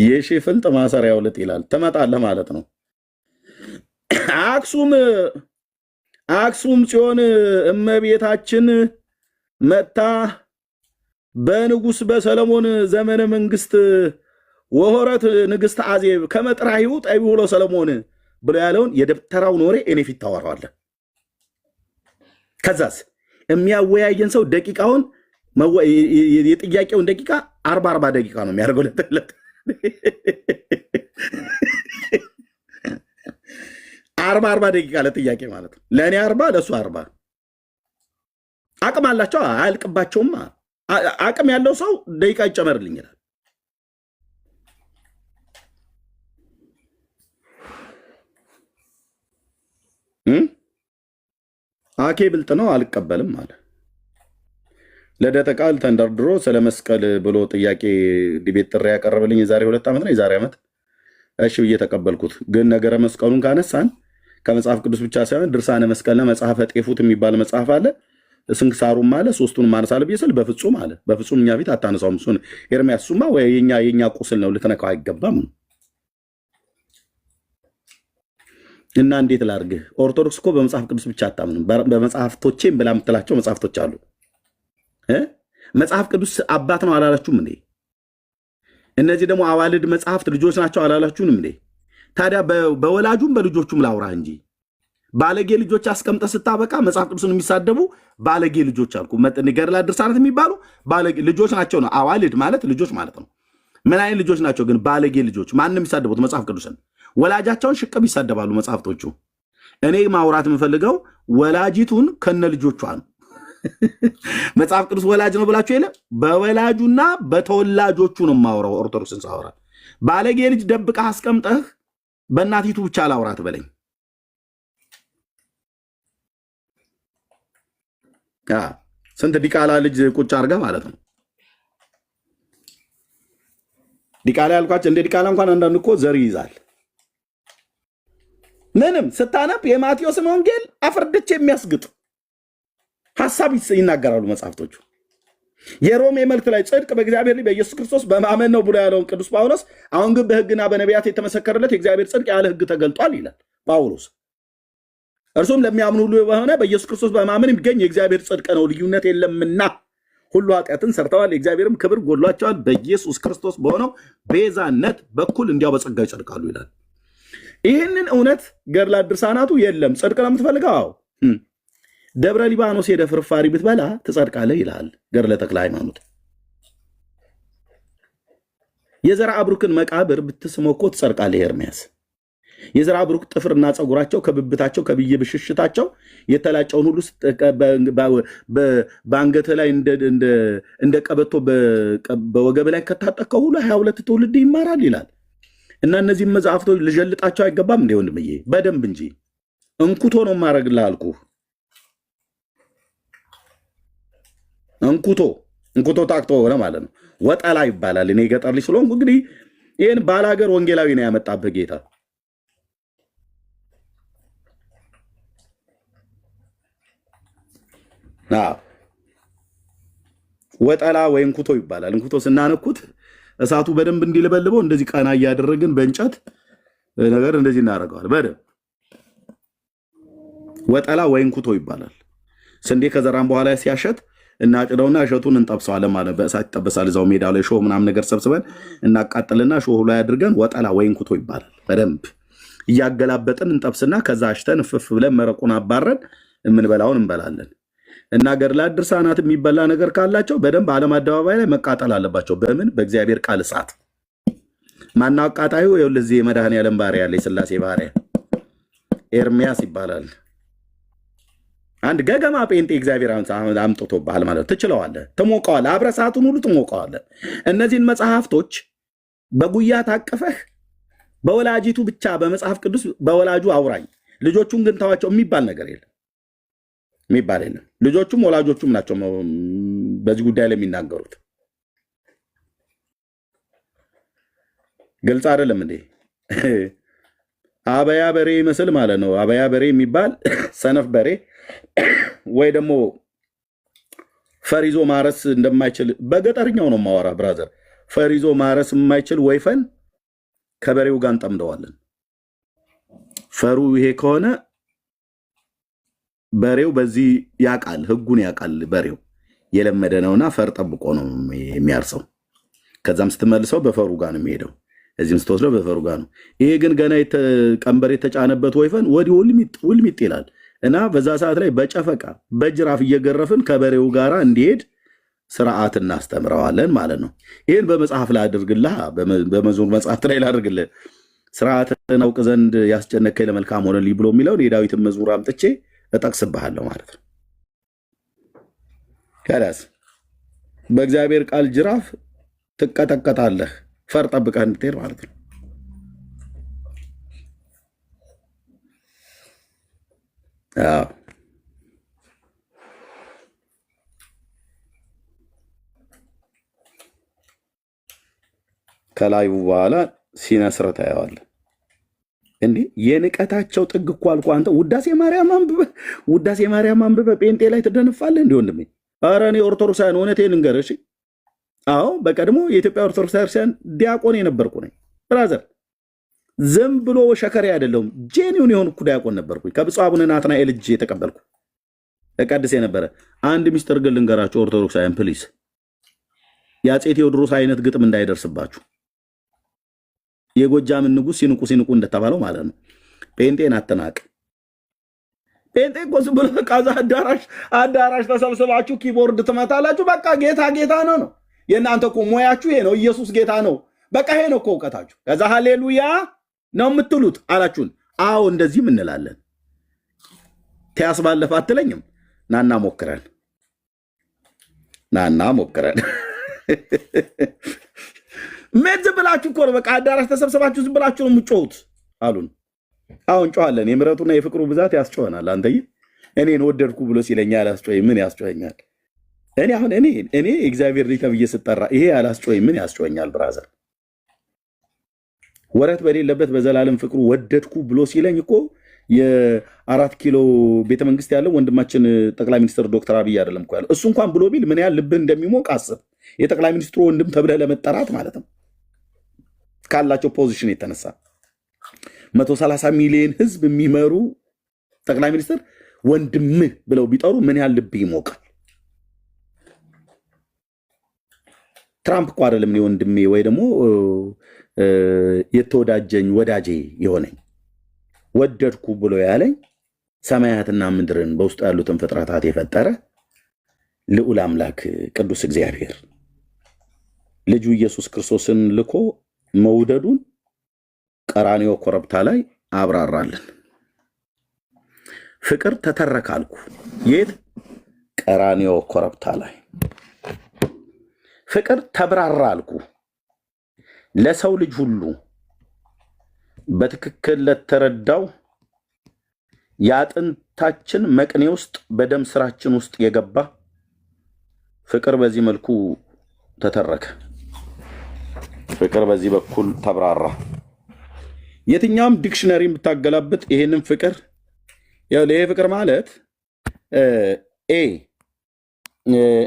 የሺህ ፍልጥ ማሰሪያው ልጥ ይላል። ትመጣለህ ማለት ነው። አክሱም ጽዮን እመቤታችን መታ በንጉሥ በሰለሞን ዘመነ መንግስት ወሆረት ንግሥት አዜብ ከመጥራሂው ጠቢሁ ለሰለሞን ብሎ ያለውን የደብተራውን ወሬ እኔ ፊት ታወራዋለህ። ከዛስ የሚያወያየን ሰው ደቂቃውን የጥያቄውን ደቂቃ 40 ደቂቃ ነው የሚያደርገው። ለተለት 40 ደቂቃ ለጥያቄ ማለት ነው። ለእኔ 40 ለእሱ 40። አቅም አላቸው አያልቅባቸውማ። አቅም ያለው ሰው ደቂቃ ይጨመርልኝ ይላል። አኬ ብልጥ ነው አልቀበልም አለ። ልደተ ቃል ተንደርድሮ ስለ መስቀል ብሎ ጥያቄ ዲቤት ጥሪ ያቀረበልኝ የዛሬ 2 ዓመት ነው የዛሬ ዓመት። እሺ ብዬ ተቀበልኩት። ግን ነገረ መስቀሉን ካነሳን ከመጽሐፍ ቅዱስ ብቻ ሳይሆን ድርሳነ መስቀልና መጽሐፈ ጤፉት የሚባል መጽሐፍ አለ። ስንክሳሩም አለ። ሶስቱን ማነሳለ ብዬ ስል በፍጹም አለ። በፍጹም እኛ ቤት አታነሳውም። እሱን ኤርሚያስ ሱማ ወይ የኛ ቁስል ነው ልትነካው አይገባም። እና እንዴት ላድርግህ? ኦርቶዶክስ እኮ በመጽሐፍ ቅዱስ ብቻ አታምንም። በመጽሐፍቶቼም ብላ የምትላቸው መጽሐፍቶች አሉ። መጽሐፍ ቅዱስ አባት ነው አላላችሁም እንዴ? እነዚህ ደግሞ አዋልድ መጽሐፍት ልጆች ናቸው አላላችሁንም እንዴ? ታዲያ በወላጁም በልጆቹም ላውራ እንጂ ባለጌ ልጆች አስቀምጠ ስታበቃ መጽሐፍ ቅዱስን የሚሳደቡ ባለጌ ልጆች አልኩ። ገድላ ድርሳናት የሚባሉ ባለጌ ልጆች ናቸው ነው። አዋልድ ማለት ልጆች ማለት ነው። ምን አይነት ልጆች ናቸው ግን? ባለጌ ልጆች። ማንም የሚሳደቡት መጽሐፍ ቅዱስን ወላጃቸውን ሽቅብ ይሳደባሉ መጽሐፍቶቹ። እኔ ማውራት የምፈልገው ወላጂቱን ከነ ልጆቿ ነው። መጽሐፍ ቅዱስ ወላጅ ነው ብላችሁ የለም። በወላጁና በተወላጆቹ ነው የማውራው። ኦርቶዶክስን ሳወራ ባለጌ ልጅ ደብቀህ አስቀምጠህ በእናቲቱ ብቻ ላውራት በለኝ። ስንት ዲቃላ ልጅ ቁጭ አድርጋ ማለት ነው። ዲቃላ ያልኳቸው እንደ ዲቃላ እንኳን አንዳንድ እኮ ዘር ይይዛል። ምንም ስታነብ የማቴዎስን ወንጌል አፍርድቼ የሚያስግጥ ሀሳብ ይናገራሉ መጽሐፍቶቹ። የሮሜ መልእክት ላይ ጽድቅ በእግዚአብሔር ላይ በኢየሱስ ክርስቶስ በማመን ነው ብሎ ያለውን ቅዱስ ጳውሎስ አሁን ግን በሕግና በነቢያት የተመሰከረለት የእግዚአብሔር ጽድቅ ያለ ሕግ ተገልጧል ይላል ጳውሎስ። እርሱም ለሚያምኑ ሁሉ የሆነ በኢየሱስ ክርስቶስ በማመን የሚገኝ የእግዚአብሔር ጽድቅ ነው፣ ልዩነት የለምና ሁሉ ኃጢአትን ሰርተዋል፣ የእግዚአብሔርም ክብር ጎድሏቸዋል፣ በኢየሱስ ክርስቶስ በሆነው ቤዛነት በኩል እንዲያው በጸጋ ይጸድቃሉ ይላል። ይህንን እውነት ገድላት ድርሳናቱ የለም። ጽድቅ ነው የምትፈልገው? ደብረ ሊባኖስ ሄደ ፍርፋሪ ብትበላ ትጸድቃለህ ይላል ገድለ ተክለ ሃይማኖት። የዘርዓ ብሩክን መቃብር ብትስመው እኮ ትጸድቃለህ ኤርምያስ። የዘርዓ ብሩክ ጥፍርና ፀጉራቸው ከብብታቸው ከብዬ ብሽሽታቸው የተላጨውን ሁሉ በአንገት ላይ እንደ ቀበቶ በወገብ ላይ ከታጠቀው ሁሉ 22 ትውልድ ይማራል ይላል። እና እነዚህም መጽሐፍቶች ልጀልጣቸው አይገባም እንደ ወንድምዬ? በደንብ እንጂ እንኩቶ ነው ማድረግልህ አልኩህ። እንኩቶ ታክቶ ሆነ ማለት ነው። ወጠላ ይባላል። እኔ ገጠር ልጅ ስለሆንኩ እንግዲህ ይህን ባላገር ወንጌላዊ ነው ያመጣብህ ጌታ። ወጠላ ወይ እንኩቶ ይባላል። እንኩቶ ስናነኩት እሳቱ በደንብ እንዲለበልበው እንደዚህ ቀና እያደረግን በእንጨት ነገር እንደዚህ እናደርገዋል። በደንብ ወጠላ ወይ እንኩቶ ይባላል። ስንዴ ከዘራን በኋላ ሲያሸት እናጭደውና እሸቱን እንጠብሰዋለን ማለት በእሳት ይጠበሳል። እዛው ሜዳ ላይ ሾህ ምናምን ነገር ሰብስበን እናቃጥልና ሾሁ ላይ አድርገን ወጠላ ወይ እንኩቶ ይባላል። በደንብ እያገላበጥን እንጠብስና ከዛ አሽተን እፍፍ ብለን መረቁን አባረን የምንበላውን እንበላለን። እና ገድላት ድርሳናት የሚበላ ነገር ካላቸው በደንብ ዓለም አደባባይ ላይ መቃጠል አለባቸው። በምን? በእግዚአብሔር ቃል እሳት። ማነው አቃጣዩ? ለዚህ የመድኃኔዓለም ባሪያ ያለ የሥላሴ ባሪያ ኤርምያስ ይባላል። አንድ ገገማ ጴንጤ እግዚአብሔር አምጥቶብሃል ማለት ትችለዋለህ፣ ትሞቀዋለህ፣ አብረ ሰዓቱን ሁሉ ትሞቀዋለህ። እነዚህን መጽሐፍቶች በጉያ ታቀፈህ በወላጂቱ ብቻ በመጽሐፍ ቅዱስ በወላጁ አውራኝ ልጆቹን ግን ተዋቸው የሚባል ነገር የለም። ልጆቹም ወላጆቹም ናቸው በዚህ ጉዳይ ላይ የሚናገሩት። ግልጽ አይደለም እንዴ? አበያ በሬ ይመስል ማለት ነው። አበያ በሬ የሚባል ሰነፍ በሬ ወይ ደግሞ ፈሪዞ ማረስ እንደማይችል በገጠርኛው ነው ማወራ ብራዘር። ፈሪዞ ማረስ የማይችል ወይፈን ከበሬው ጋር እንጠምደዋለን። ፈሩ ይሄ ከሆነ በሬው በዚህ ያቃል፣ ህጉን ያቃል። በሬው የለመደ ነውና ፈር ጠብቆ ነው የሚያርሰው። ከዛም ስትመልሰው በፈሩ ጋር ነው የሚሄደው፣ እዚህም ስትወስደው በፈሩ ጋር ነው። ይሄ ግን ገና ቀንበር የተጫነበት ወይፈን ወዲህ ውልሚጥ ይላል እና በዛ ሰዓት ላይ በጨፈቃ በጅራፍ እየገረፍን ከበሬው ጋር እንዲሄድ ስርዓት እናስተምረዋለን ማለት ነው። ይህን በመጽሐፍ ላይ አድርግልህ፣ በመዝሙር መጽሐፍት ላይ ላድርግልህ። ስርዓትን አውቅ ዘንድ ያስጨነቀኝ ለመልካም ሆነልኝ ብሎ የሚለውን የዳዊትን መዝሙር አምጥቼ እጠቅስብሃለሁ ማለት ነው። ከላስ በእግዚአብሔር ቃል ጅራፍ ትቀጠቀጣለህ፣ ፈር ጠብቀህ እንድትሄድ ማለት ነው። ከላዩ በኋላ ሲነስር ታየዋለህ። እንዲህ የንቀታቸው ጥግ እኮ አልኩህ አንተ። ውዳሴ ማርያም አንብበህ ጴንጤ ላይ ትደንፋለህ እንዲህ ወንድሜ። ኧረ እኔ ኦርቶዶክሳውያን እውነቴን ልንገርህ። አዎ በቀድሞ የኢትዮጵያ ኦርቶዶክስ ክርስቲያን ዲያቆን የነበርኩ ነኝ ብራዘር። ዝም ብሎ ሸከሬ አይደለሁም፣ ጄኒውን የሆንኩ ዲያቆን ነበርኩኝ። ከብፁዕ አቡነ ናትናኤል እጅ የተቀበልኩ እቀድስ የነበረ። አንድ ሚስጥር ግን ልንገራቸው ኦርቶዶክሳውያን ፕሊስ፣ የአፄ ቴዎድሮስ አይነት ግጥም እንዳይደርስባችሁ። የጎጃምን ንጉሥ ሲንቁ እንደተባለው ማለት ነው። ጴንጤን አትናቅ። ጴንጤ እኮ ዝም ብሎ ቃዛ አዳራሽ ተሰብስባችሁ ኪቦርድ ትመታላችሁ። በቃ ጌታ ነው ነው የእናንተ እኮ ሙያችሁ ይሄ ነው። ኢየሱስ ጌታ ነው። በቃ ይሄ ነው እኮ እውቀታችሁ። ከዛ ሃሌሉያ ነው የምትሉት አላችሁን? አዎ እንደዚህም እንላለን። ተያስ ባለፈ አትለኝም? ናና ሞክረን ምን ዝም ብላችሁ እኮ ነው በቃ አዳራሽ ተሰብስባችሁ ዝም ብላችሁ ነው የምትጮሁት አሉን። አሁን ጮኋለን። የምሕረቱና የፍቅሩ ብዛት ያስጮኸናል። አንተዬ እኔን ወደድኩ ብሎ ሲለኝ አላስጮኸኝ ምን ያስጮኸኛል? እኔ አሁን እኔ እግዚአብሔር ልጅ ተብዬ ስጠራ ይሄ አላስጮኸኝ ምን ያስጮኸኛል? ብራዘር ወረት በሌለበት በዘላለም ፍቅሩ ወደድኩ ብሎ ሲለኝ እኮ የ4 ኪሎ ቤተመንግስት ያለው ወንድማችን ጠቅላይ ሚኒስትር ዶክተር አብይ አይደለም እኮ ያለው። እሱ እንኳን ብሎ ቢል ምን ያህል ልብህ እንደሚሞቅ አስብ። የጠቅላይ ሚኒስትሩ ወንድም ተብለህ ለመጠራት ማለት ነው ካላቸው ፖዚሽን የተነሳ 130 ሚሊዮን ህዝብ የሚመሩ ጠቅላይ ሚኒስትር ወንድምህ ብለው ቢጠሩ ምን ያህል ልብ ይሞቃል? ትራምፕ እኮ አይደለም እኔ ወንድሜ ወይ ደግሞ የተወዳጀኝ ወዳጄ የሆነኝ ወደድኩ ብሎ ያለኝ ሰማያትና ምድርን በውስጡ ያሉትን ፍጥረታት የፈጠረ ልዑል አምላክ ቅዱስ እግዚአብሔር ልጁ ኢየሱስ ክርስቶስን ልኮ መውደዱን ቀራንዮ ኮረብታ ላይ አብራራልን። ፍቅር ተተረካልኩ የት? ቀራንዮ ኮረብታ ላይ ፍቅር ተብራራ አልኩ ለሰው ልጅ ሁሉ በትክክል ለተረዳው የአጥንታችን መቅኔ ውስጥ በደም ስራችን ውስጥ የገባ ፍቅር በዚህ መልኩ ተተረከ። ፍቅር በዚህ በኩል ተብራራ። የትኛውም ዲክሽነሪ የምታገላብጥ ይሄንን ፍቅር ይሄ ፍቅር ማለት ኤ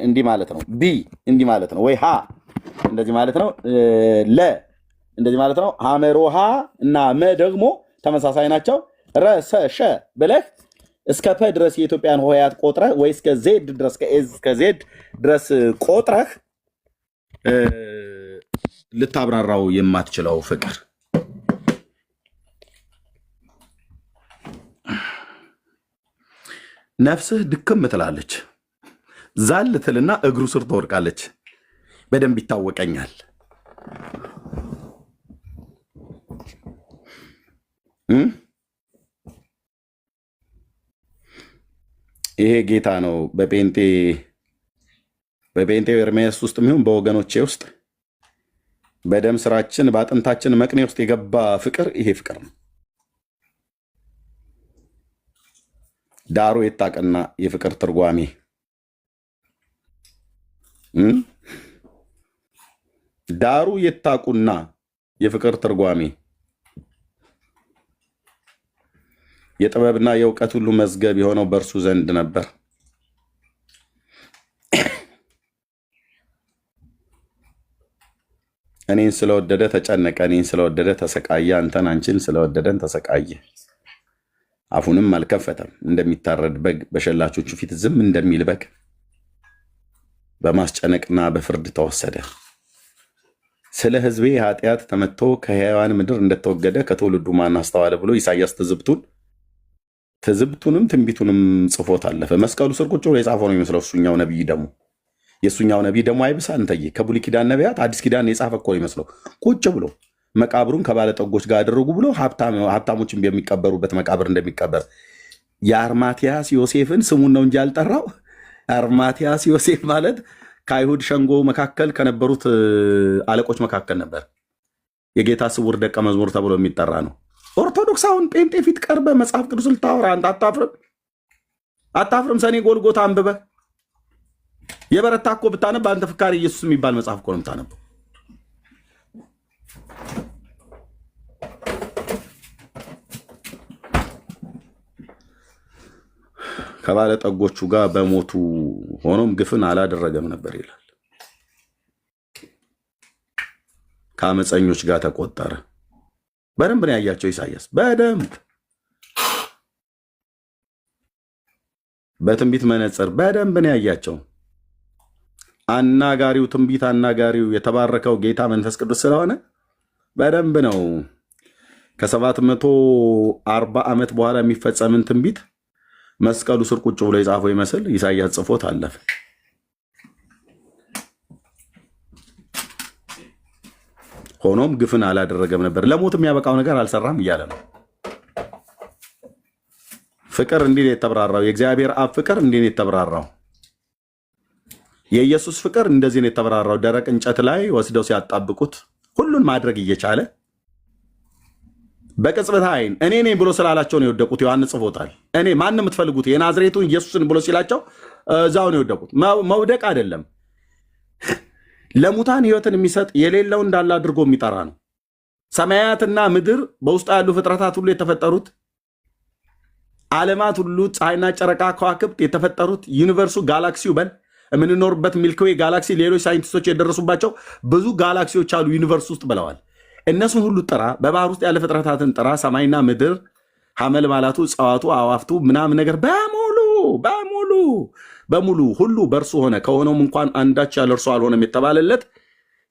እንዲህ ማለት ነው፣ ቢ እንዲህ ማለት ነው፣ ወይ ሀ እንደዚህ ማለት ነው፣ ለ እንደዚህ ማለት ነው። ሐመሮሃ እና መ ደግሞ ተመሳሳይ ናቸው። ረሰ ሸ ብለህ እስከ ፐ ድረስ የኢትዮጵያን ሆሄያት ቆጥረህ ወይ እስከ ዜድ ድረስ እስከ ዜድ ድረስ ቆጥረህ ልታብራራው የማትችለው ፍቅር ነፍስህ ድክም ትላለች። ዛል ትልና እግሩ ስር ትወድቃለች። በደንብ ይታወቀኛል። ይሄ ጌታ ነው በጴንጤው ኤርሜያስ ውስጥ የሚሆን በወገኖቼ ውስጥ በደም ስራችን በአጥንታችን መቅኔ ውስጥ የገባ ፍቅር ይሄ ፍቅር ነው። ዳሩ የታቀና የፍቅር ትርጓሜ ዳሩ የታቁና የፍቅር ትርጓሜ የጥበብና የእውቀት ሁሉ መዝገብ የሆነው በእርሱ ዘንድ ነበር። እኔን ስለወደደ ተጨነቀ፣ እኔን ስለወደደ ተሰቃየ፣ አንተን አንቺን ስለወደደን ተሰቃየ። አፉንም አልከፈተም፣ እንደሚታረድ በግ በሸላቾቹ ፊት ዝም እንደሚል በግ በማስጨነቅና በፍርድ ተወሰደ። ስለ ሕዝቤ ኃጢአት ተመትቶ ከሕያዋን ምድር እንደተወገደ ከትውልዱ ማን አስተዋለ ብሎ ኢሳያስ ትዝብቱንም ትንቢቱንም ጽፎት አለፈ። መስቀሉ ስር ቁጭ ብሎ የጻፈው ነው የሚመስለው። እሱኛው ነቢይ ደግሞ የእሱኛው ነቢይ ደግሞ አይብሳ እንተዬ ከብሉይ ኪዳን ነቢያት አዲስ ኪዳን የጻፈ እኮ ነው የሚመስለው። ቁጭ ብሎ መቃብሩን ከባለጠጎች ጋር አደረጉ ብሎ ሀብታሞችን በሚቀበሩበት መቃብር እንደሚቀበር የአርማትያስ ዮሴፍን ስሙን ነው እንጂ ያልጠራው። አርማትያስ ዮሴፍ ማለት ከአይሁድ ሸንጎ መካከል ከነበሩት አለቆች መካከል ነበር። የጌታ ስውር ደቀ መዝሙር ተብሎ የሚጠራ ነው። ኦርቶዶክስ አሁን ጴንጤ ፊት ቀርበ መጽሐፍ ቅዱስ ልታወራ አንተ አታፍርም? ሰኔ ጎልጎታ አንብበ የበረታ እኮ ብታነብ አንተ ፍካሪ ኢየሱስ የሚባል መጽሐፍ እኮ ነው የምታነበው። ከባለጠጎቹ ጋር በሞቱ ሆኖም ግፍን አላደረገም ነበር ይላል። ከአመፀኞች ጋር ተቆጠረ። በደንብ ነው ያያቸው ኢሳያስ። በደንብ በትንቢት መነጽር በደንብ ነው ያያቸው። አናጋሪው ትንቢት አናጋሪው የተባረከው ጌታ መንፈስ ቅዱስ ስለሆነ በደንብ ነው ከ740 ዓመት በኋላ የሚፈጸምን ትንቢት መስቀሉ ስር ቁጭ ብሎ የጻፈው ይመስል ኢሳያስ ጽፎት አለፈ። ሆኖም ግፍን አላደረገም ነበር፣ ለሞት የሚያበቃው ነገር አልሰራም እያለ ነው። ፍቅር እንዲህ ነው የተብራራው። የእግዚአብሔር አብ ፍቅር እንዲህ ነው የተብራራው። የኢየሱስ ፍቅር እንደዚህ ነው የተብራራው። ደረቅ እንጨት ላይ ወስደው ሲያጣብቁት ሁሉን ማድረግ እየቻለ በቅጽበት አይን እኔ ነኝ ብሎ ስላላቸው ነው የወደቁት። ዮሐንስ ጽፎታል። እኔ ማን የምትፈልጉት የናዝሬቱን ኢየሱስን ብሎ ሲላቸው እዛው ነው የወደቁት። መውደቅ አይደለም፣ ለሙታን ሕይወትን የሚሰጥ የሌለው እንዳለ አድርጎ የሚጠራ ነው። ሰማያትና ምድር በውስጡ ያሉ ፍጥረታት ሁሉ የተፈጠሩት፣ ዓለማት ሁሉ ፀሐይና ጨረቃ ከዋክብት የተፈጠሩት፣ ዩኒቨርሱ ጋላክሲው በል የምንኖርበት ሚልክዌይ ጋላክሲ፣ ሌሎች ሳይንቲስቶች የደረሱባቸው ብዙ ጋላክሲዎች አሉ ዩኒቨርስ ውስጥ ብለዋል። እነሱን ሁሉ ጥራ፣ በባህር ውስጥ ያለ ፍጥረታትን ጥራ፣ ሰማይና ምድር፣ ሐመልማላቱ፣ እጽዋቱ፣ አዋፍቱ ምናምን ነገር በሙሉ ሁሉ በእርሱ ሆነ፣ ከሆነውም እንኳን አንዳች ያለ እርሱ አልሆነም የተባለለት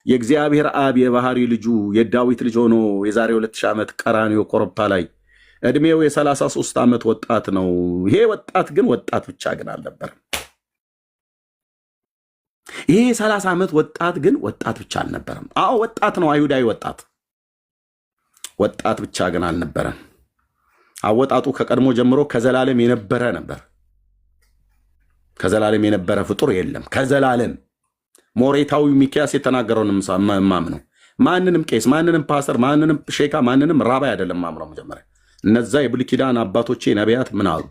የእግዚአብሔር አብ የባህሪ ልጁ የዳዊት ልጅ ሆኖ የዛሬ 2000 ዓመት ቀራንዮ ኮረብታ ላይ ዕድሜው የ33 ዓመት ወጣት ነው። ይሄ ወጣት ግን ወጣት ብቻ ግን አልነበረም። ይሄ 30 ዓመት ወጣት ግን ወጣት ብቻ አልነበረም። አዎ ወጣት ነው፣ አይሁዳዊ ወጣት ብቻ ግን አልነበረም። አወጣጡ ከቀድሞ ጀምሮ ከዘላለም የነበረ ነበር። ከዘላለም የነበረ ፍጡር የለም። ከዘላለም ሞሬታዊ ሚኪያስ የተናገረውን ማምነው ማንንም ቄስ፣ ማንንም ፓስተር፣ ማንንም ሼካ፣ ማንንም ራባይ አይደለም ማምነው። መጀመሪያ እነዛ የብሉይ ኪዳን አባቶቼ ነቢያት ምን አሉ?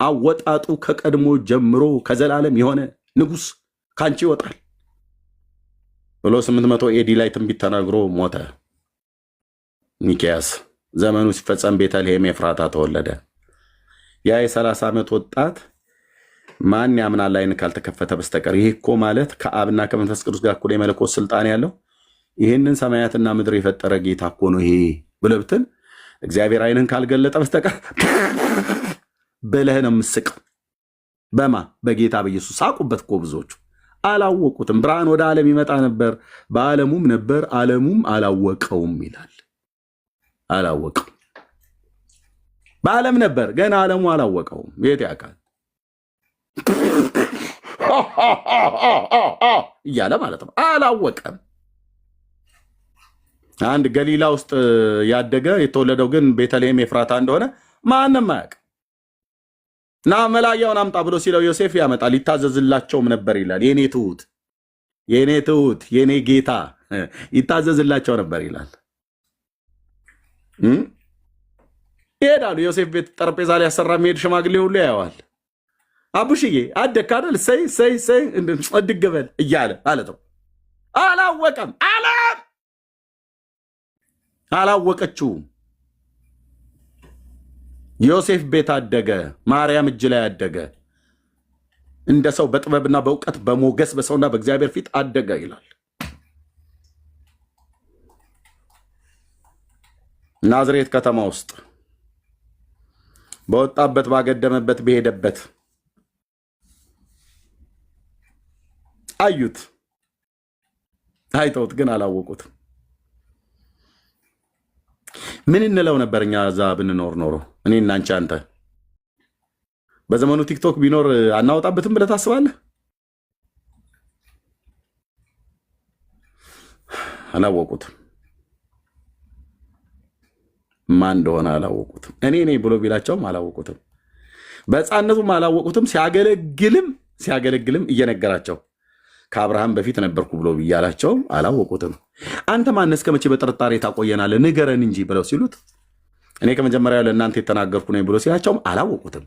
አወጣጡ ከቀድሞ ጀምሮ ከዘላለም የሆነ ንጉሥ ካንቺ ይወጣል ብሎ 800 ኤዲ ላይ ትንቢት ተናግሮ ሞተ ሚኪያስ። ዘመኑ ሲፈጸም ቤተልሔም ኤፍራታ ተወለደ። ያ የ30 ዓመት ወጣት ማን ያምናል ዓይን ካልተከፈተ በስተቀር? ይህ እኮ ማለት ከአብና ከመንፈስ ቅዱስ ጋር እኩል የመለኮት ስልጣን ያለው ይህንን ሰማያትና ምድር የፈጠረ ጌታ እኮ ነው ይሄ ብለህ ብትል እግዚአብሔር ዓይንን ካልገለጠ በስተቀር ብለህ ነው የምስቀው። በማ በጌታ በኢየሱስ ሳቁበት እኮ ብዙዎቹ አላወቁትም። ብርሃን ወደ ዓለም ይመጣ ነበር፣ በዓለሙም ነበር፣ ዓለሙም አላወቀውም ይላል። አላወቀው በዓለም ነበር፣ ገና ዓለሙ አላወቀውም። የት ያውቃል እያለ ማለት ነው። አላወቀም። አንድ ገሊላ ውስጥ ያደገ የተወለደው ግን ቤተልሔም ኤፍራታ እንደሆነ ማንም አያውቅ። ና መላያውን አምጣ ብሎ ሲለው ዮሴፍ ያመጣል። ይታዘዝላቸውም ነበር ይላል። የኔ ትሁት የኔ ጌታ ይታዘዝላቸው ነበር ይላል። ይሄዳሉ። ዮሴፍ ቤት ጠረጴዛ ላይ ያሰራ የሚሄድ ሽማግሌ ሁሉ ያየዋል። አቡሽዬ አደግክ አይደል? ሰይ እድግበል እያለ ማለት ነው። አላወቀም። አላወቀችውም። ዮሴፍ ቤት አደገ፣ ማርያም እጅ ላይ አደገ። እንደ ሰው በጥበብና በእውቀት በሞገስ በሰውና በእግዚአብሔር ፊት አደገ ይላል። ናዝሬት ከተማ ውስጥ በወጣበት ባገደመበት በሄደበት አዩት። አይተውት ግን አላወቁትም። ምን እንለው ነበር እኛ እዛ ብንኖር ኖሮ? እኔ እና አንተ በዘመኑ ቲክቶክ ቢኖር አናወጣበትም ብለህ ታስባለህ? አላወቁትም። ማን እንደሆነ አላወቁትም። እኔ ነኝ ብሎ ቢላቸውም አላወቁትም። በሕፃንነቱም አላወቁትም። ሲያገለግልም እየነገራቸው ከአብርሃም በፊት ነበርኩ ብሎ ብያላቸውም አላወቁትም። አንተ ማን እስከ መቼ በጥርጣሬ ታቆየናለህ? ንገረን እንጂ ብለው ሲሉት እኔ ከመጀመሪያው ለእናንተ የተናገርኩ ነኝ ብሎ ሲላቸውም አላወቁትም።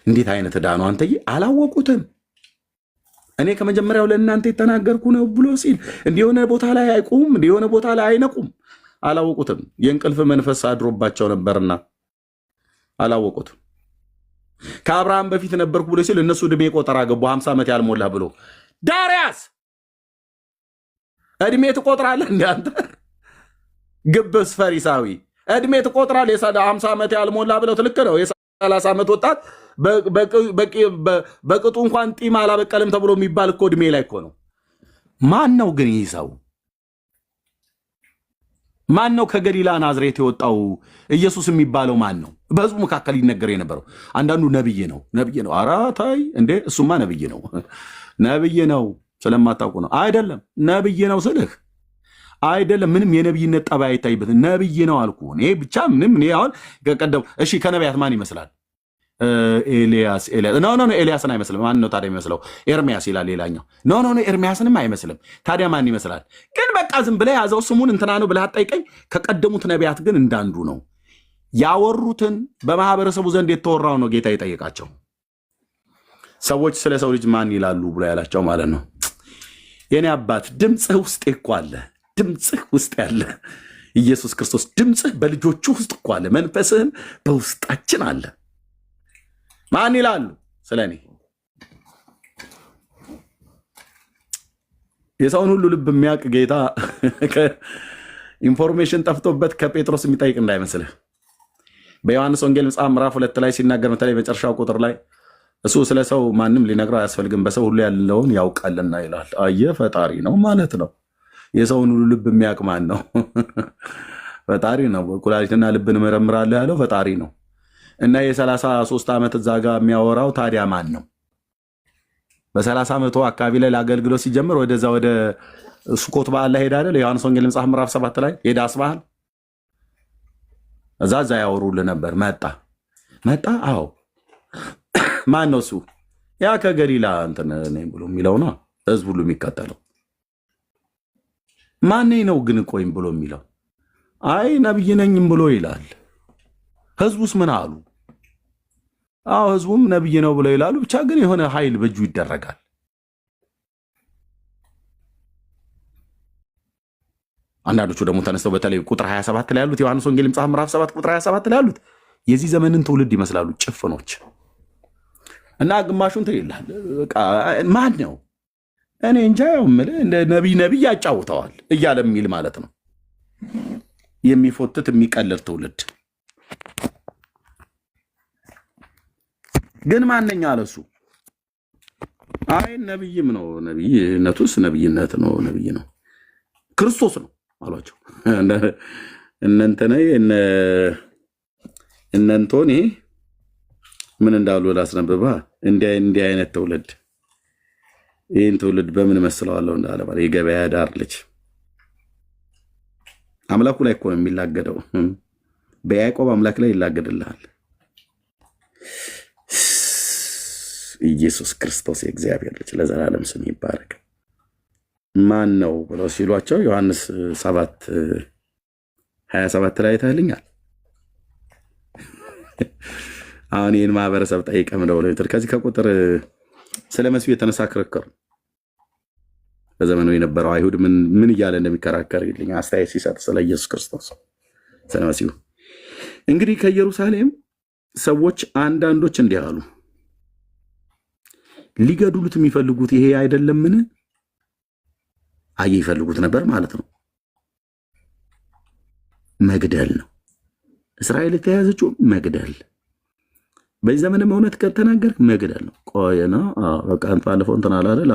እንዴት አይነት ዕዳ ነው አንተዬ! አላወቁትም። እኔ ከመጀመሪያው ለእናንተ የተናገርኩ ነው ብሎ ሲል እንዲሆነ ቦታ ላይ አይቁም፣ እንዲሆነ ቦታ ላይ አይነቁም። አላወቁትም። የእንቅልፍ መንፈስ አድሮባቸው ነበርና አላወቁትም። ከአብርሃም በፊት ነበርኩ ብሎ ሲል እነሱ ዕድሜ ቆጠራ ገቡ። 50 ዓመት ያልሞላ ብሎ ዳርያስ ዕድሜ ትቆጥራለህ እንደ አንተ ግብስ ፈሪሳዊ ዕድሜ ትቆጥራለህ? 50 ዓመት ያልሞላ ብለው ትልክ ነው። የ30 ዓመት ወጣት በቅጡ እንኳን ጢም አላበቀልም ተብሎ የሚባል እኮ ዕድሜ ላይ እኮ ነው። ማን ነው ግን ይህ ሰው? ማን ነው ከገሊላ ናዝሬት የወጣው ኢየሱስ የሚባለው ማን ነው? በህዝቡ መካከል ይነገር የነበረው አንዳንዱ ነብይ ነው። ኧረ ተይ እንዴ! እሱማ ነብይ ነው ስለማታውቁ ነው። አይደለም ነብይ ነው ስልህ አይደለም። ምንም የነብይነት ጠባይ አይታይበትም። ነብይ ነው አልኩ እኔ ብቻ ምንም። እኔ አሁን ቀደም እሺ፣ ከነቢያት ማን ይመስላል? ኤልያስ ኖ ኤልያስን አይመስልም። ማን ነው ታዲያ የሚመስለው? ኤርሚያስ ይላል ሌላኛው። ኖ ኤርሚያስንም አይመስልም። ታዲያ ማን ይመስላል? ግን በቃ ዝም ብለህ ያዘው ስሙን እንትና ነው ብለህ አትጠይቀኝ። ከቀደሙት ነቢያት ግን እንዳንዱ ነው ያወሩትን በማህበረሰቡ ዘንድ የተወራው ነው ጌታ የጠየቃቸው። ሰዎች ስለ ሰው ልጅ ማን ይላሉ ብሎ ያላቸው ማለት ነው። የኔ አባት ድምፅህ ውስጥ እኮ አለ። ድምፅህ ውስጥ ያለ ኢየሱስ ክርስቶስ ድምፅህ በልጆቹ ውስጥ እኮ አለ። መንፈስህም በውስጣችን አለ። ማን ይላሉ ስለ እኔ? የሰውን ሁሉ ልብ የሚያውቅ ጌታ ኢንፎርሜሽን ጠፍቶበት ከጴጥሮስ የሚጠይቅ እንዳይመስልህ። በዮሐንስ ወንጌል መጽሐፍ ምዕራፍ 2 ላይ ሲናገር በተለይ መጨረሻው ቁጥር ላይ እሱ ስለ ሰው ማንም ሊነግረው አያስፈልግም በሰው ሁሉ ያለውን ያውቃልና ይላል። አየህ፣ ፈጣሪ ነው ማለት ነው። የሰውን ሁሉ ልብ የሚያውቅ ማን ነው? ፈጣሪ ነው። ኩላሊትና ልብን እመረምራለሁ ያለው ፈጣሪ ነው። እና የ33 ዓመት እዛ ጋር የሚያወራው ታዲያ ማን ነው? በ30 ዓመቱ አካባቢ ላይ ለአገልግሎት ሲጀምር ወደዛ ወደ ሱኮት በዓል ላይ ሄዳ አይደል? የዮሐንስ ወንጌል መጽሐፍ ምዕራፍ 7 ላይ የዳስ በዓል እዛ ያወሩልህ ነበር። መጣ። አዎ ማን ነው እሱ? ያ ከገሊላ እንትን ነኝ ብሎ የሚለው ነው ህዝብ ሁሉ የሚከተለው። ማን ነው ግን ቆይም ብሎ የሚለው? አይ ነብይ ነኝም ብሎ ይላል። ህዝቡስ ምን አሉ? አዎ ህዝቡም ነብይ ነው ብለው ይላሉ። ብቻ ግን የሆነ ኃይል በእጁ ይደረጋል። አንዳንዶቹ ደግሞ ተነስተው በተለይ ቁጥር 27 ላይ ያሉት ዮሐንስ ወንጌል መጽሐፍ ምዕራፍ 7 ቁጥር 27 ላይ ያሉት የዚህ ዘመንን ትውልድ ይመስላሉ፣ ጭፍኖች እና ግማሹን ትይላል። ማን ነው? እኔ እንጃ። እንደ ነቢይ ያጫውተዋል እያለ የሚል ማለት ነው። የሚፎትት የሚቀልር ትውልድ ግን ማንኛ አለሱ? አይ ነቢይም ነው። ነቢይነቱስ ነቢይነት ነው። ነቢይ ነው፣ ክርስቶስ ነው አሏቸው። እነንቶኔ ምን እንዳሉ ላስነብባ። እንዲህ አይነት ትውልድ ይህን ትውልድ በምን መስለዋለሁ እንዳለ ማለት የገበያ ዳር ልጅ አምላኩ ላይ እኮ ነው የሚላገደው። በያዕቆብ አምላክ ላይ ይላገድልሃል። ኢየሱስ ክርስቶስ የእግዚአብሔር ልጅ ለዘላለም ስም ይባረክ። ማን ነው ብለው ሲሏቸው ዮሐንስ 7:27 ላይ ታልኛል። አሁን ይህን ማህበረሰብ ጠይቀም ነው ብለው ከዚህ ከቁጥር ስለ መሲሁ የተነሳ ክርክር በዘመኑ የነበረው አይሁድ ምን እያለ እንደሚከራከር ይልኝ አስተያየት ሲሰጥ ስለ ኢየሱስ ክርስቶስ ስለ መሲሁ። እንግዲህ ከኢየሩሳሌም ሰዎች አንዳንዶች እንዲህ አሉ፣ ሊገድሉት የሚፈልጉት ይሄ አይደለምን? ይፈልጉት ነበር ማለት ነው። መግደል ነው። እስራኤል የተያዘችው መግደል። በዚህ ዘመንም እውነት ከተናገር መግደል ነው። ቆይ ነው በቃ ባለፈው እንትን አለ አይደል?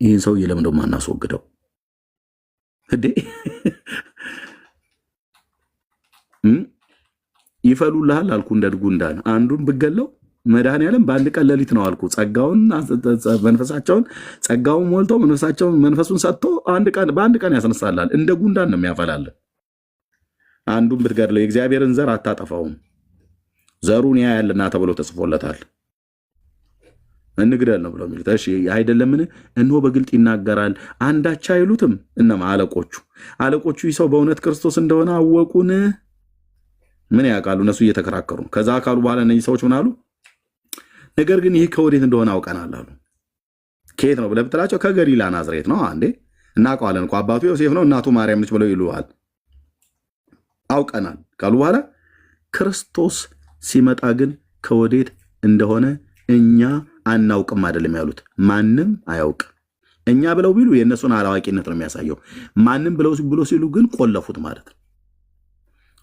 ይህን ሰውዬ ለምን ደሞ አናስወግደው እንዴ? ይፈሉልሃል አልኩ እንደ ጉንዳን። አንዱን ብገለው መድኃኒዓለም በአንድ ቀን ሌሊት ነው አልኩ። መንፈሳቸውን ጸጋውን ሞልቶ መንፈሱን ሰጥቶ በአንድ ቀን ያስነሳላል። እንደ ጉንዳን ነው የሚያፈላል። አንዱን ብትገድለው የእግዚአብሔርን ዘር አታጠፋውም፣ ዘሩን ያያልና ተብሎ ተጽፎለታል። እንግደል ነው ብሎ የሚሉት እሺ አይደለምን? እነሆ በግልጥ ይናገራል፣ አንዳች አይሉትም። እነማ አለቆቹ ይህ ሰው በእውነት ክርስቶስ እንደሆነ አወቁን። ምን ያውቃሉ? እነሱ እየተከራከሩ ከዛ አካሉ በኋላ እነዚህ ሰዎች ምን አሉ? ነገር ግን ይህ ከወዴት እንደሆነ አውቀናል አሉ። ከየት ነው ብለህ ብትላቸው ከገሊላ ናዝሬት ነው። አንዴ እናውቀዋለን እኮ አባቱ ዮሴፍ ነው እናቱ ማርያም ነች ብለው ይሉሃል። አውቀናል ካሉ በኋላ ክርስቶስ ሲመጣ ግን ከወዴት እንደሆነ እኛ አናውቅም አይደለም ያሉት። ማንም አያውቅ። እኛ ብለው ቢሉ የእነሱን አላዋቂነት ነው የሚያሳየው። ማንም ብሎ ሲሉ ግን ቆለፉት ማለት ነው።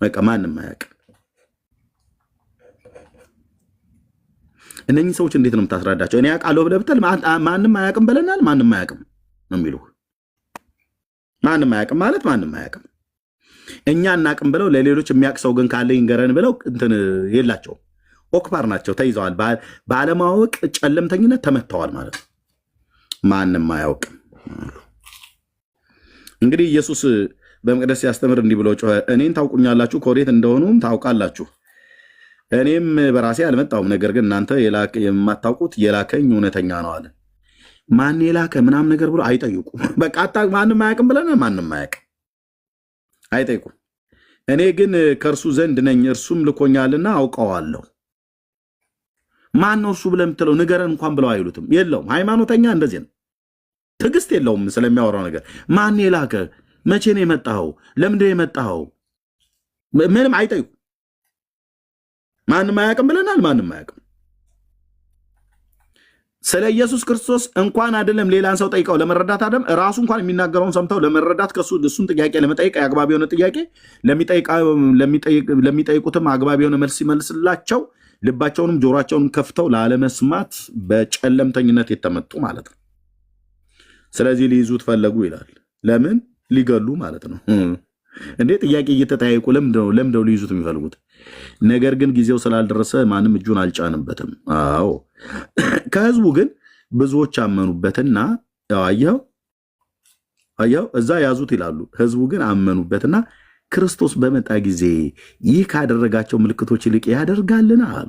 በቃ ማንም አያውቅ። እነኚህ ሰዎች እንዴት ነው የምታስረዳቸው? እኔ አውቃለሁ ብለህ ብትል ማንም አያውቅም ብለናል። ማንም አያውቅም ነው የሚሉ። ማንም አያውቅም ማለት ማንም አያውቅም። እኛ እናቅም ብለው ለሌሎች የሚያውቅ ሰው ግን ካለ ይንገረን ብለው እንትን የላቸውም። ኦክፓር ናቸው፣ ተይዘዋል። ባለማወቅ ጨለምተኝነት ተመተዋል ማለት ነው። ማንም አያውቅም። እንግዲህ ኢየሱስ በመቅደስ ሲያስተምር እንዲህ ብሎ ጮኸ፣ እኔን ታውቁኛላችሁ፣ ከወዴት እንደሆኑም ታውቃላችሁ። እኔም በራሴ አልመጣሁም፣ ነገር ግን እናንተ የማታውቁት የላከኝ እውነተኛ ነው አለ። ማን የላከ ምናምን ነገር ብሎ አይጠይቁም። በቃ ማንም አያውቅም ብለን ማንም አያውቅም አይጠይቁም። እኔ ግን ከእርሱ ዘንድ ነኝ፣ እርሱም ልኮኛልና አውቀዋለሁ። ማን ነው እርሱ ብለህ የምትለው ንገረን እንኳን ብለው አይሉትም። የለውም። ሃይማኖተኛ እንደዚህ ነው። ትዕግስት የለውም ስለሚያወራው ነገር። ማን የላከ? መቼ ነው የመጣኸው? ለምንድን ነው የመጣኸው? ምንም አይጠይቁም። ማንም አያውቅም ብለናል። ማንም አያውቅም። ስለ ኢየሱስ ክርስቶስ እንኳን አይደለም ሌላን ሰው ጠይቀው ለመረዳት አይደለም ራሱ እንኳን የሚናገረውን ሰምተው ለመረዳት እሱን ጥያቄ ለመጠየቅ አግባብ የሆነ ጥያቄ ለሚጠይቁትም አግባብ የሆነ መልስ ሲመልስላቸው ልባቸውንም ጆሯቸውንም ከፍተው ላለመስማት በጨለምተኝነት የተመጡ ማለት ነው። ስለዚህ ሊይዙት ፈለጉ ይላል። ለምን? ሊገሉ ማለት ነው። እንዴ ጥያቄ እየተጠያየቁ ለምደው ሊይዙት የሚፈልጉት? ነገር ግን ጊዜው ስላልደረሰ ማንም እጁን አልጫንበትም። አዎ ከህዝቡ ግን ብዙዎች አመኑበትና አየው እዛ ያዙት ይላሉ። ህዝቡ ግን አመኑበትና ክርስቶስ በመጣ ጊዜ ይህ ካደረጋቸው ምልክቶች ይልቅ ያደርጋልን አሉ።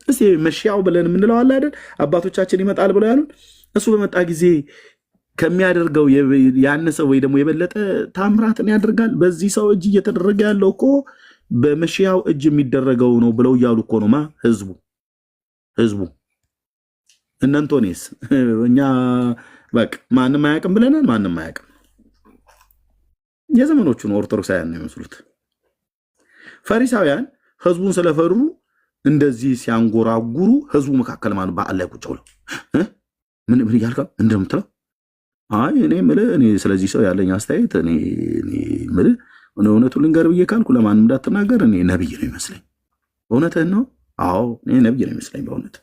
እስቲ መሻው ብለን የምንለው አለ አይደል? አባቶቻችን ይመጣል ብለው ያሉን እሱ በመጣ ጊዜ ከሚያደርገው ያነሰ ወይ ደግሞ የበለጠ ታምራትን ያደርጋል። በዚህ ሰው እጅ እየተደረገ ያለው እኮ በመሻው እጅ የሚደረገው ነው ብለው እያሉ እኮ ነው ህዝቡ። እነንቶኔስ እኛ በቃ ማንም አያውቅም ብለናል። ማንም አያውቅም። የዘመኖቹን ኦርቶዶክሳውያን ነው የሚመስሉት። ፈሪሳውያን ህዝቡን ስለፈሩ እንደዚህ ሲያንጎራጉሩ ህዝቡ መካከል ማለት በዓል ላይ ቁጭ ብለው ምን እያልካ እንደምትለው እኔ ስለዚህ ሰው ያለኝ አስተያየት እኔ እውነቱን ልንገር ብዬ ካልኩ ለማንም እንዳትናገር እኔ ነብይ ነው ይመስለኝ። እውነትህን ነው? አዎ እኔ ነብይ ነው ይመስለኝ። በእውነት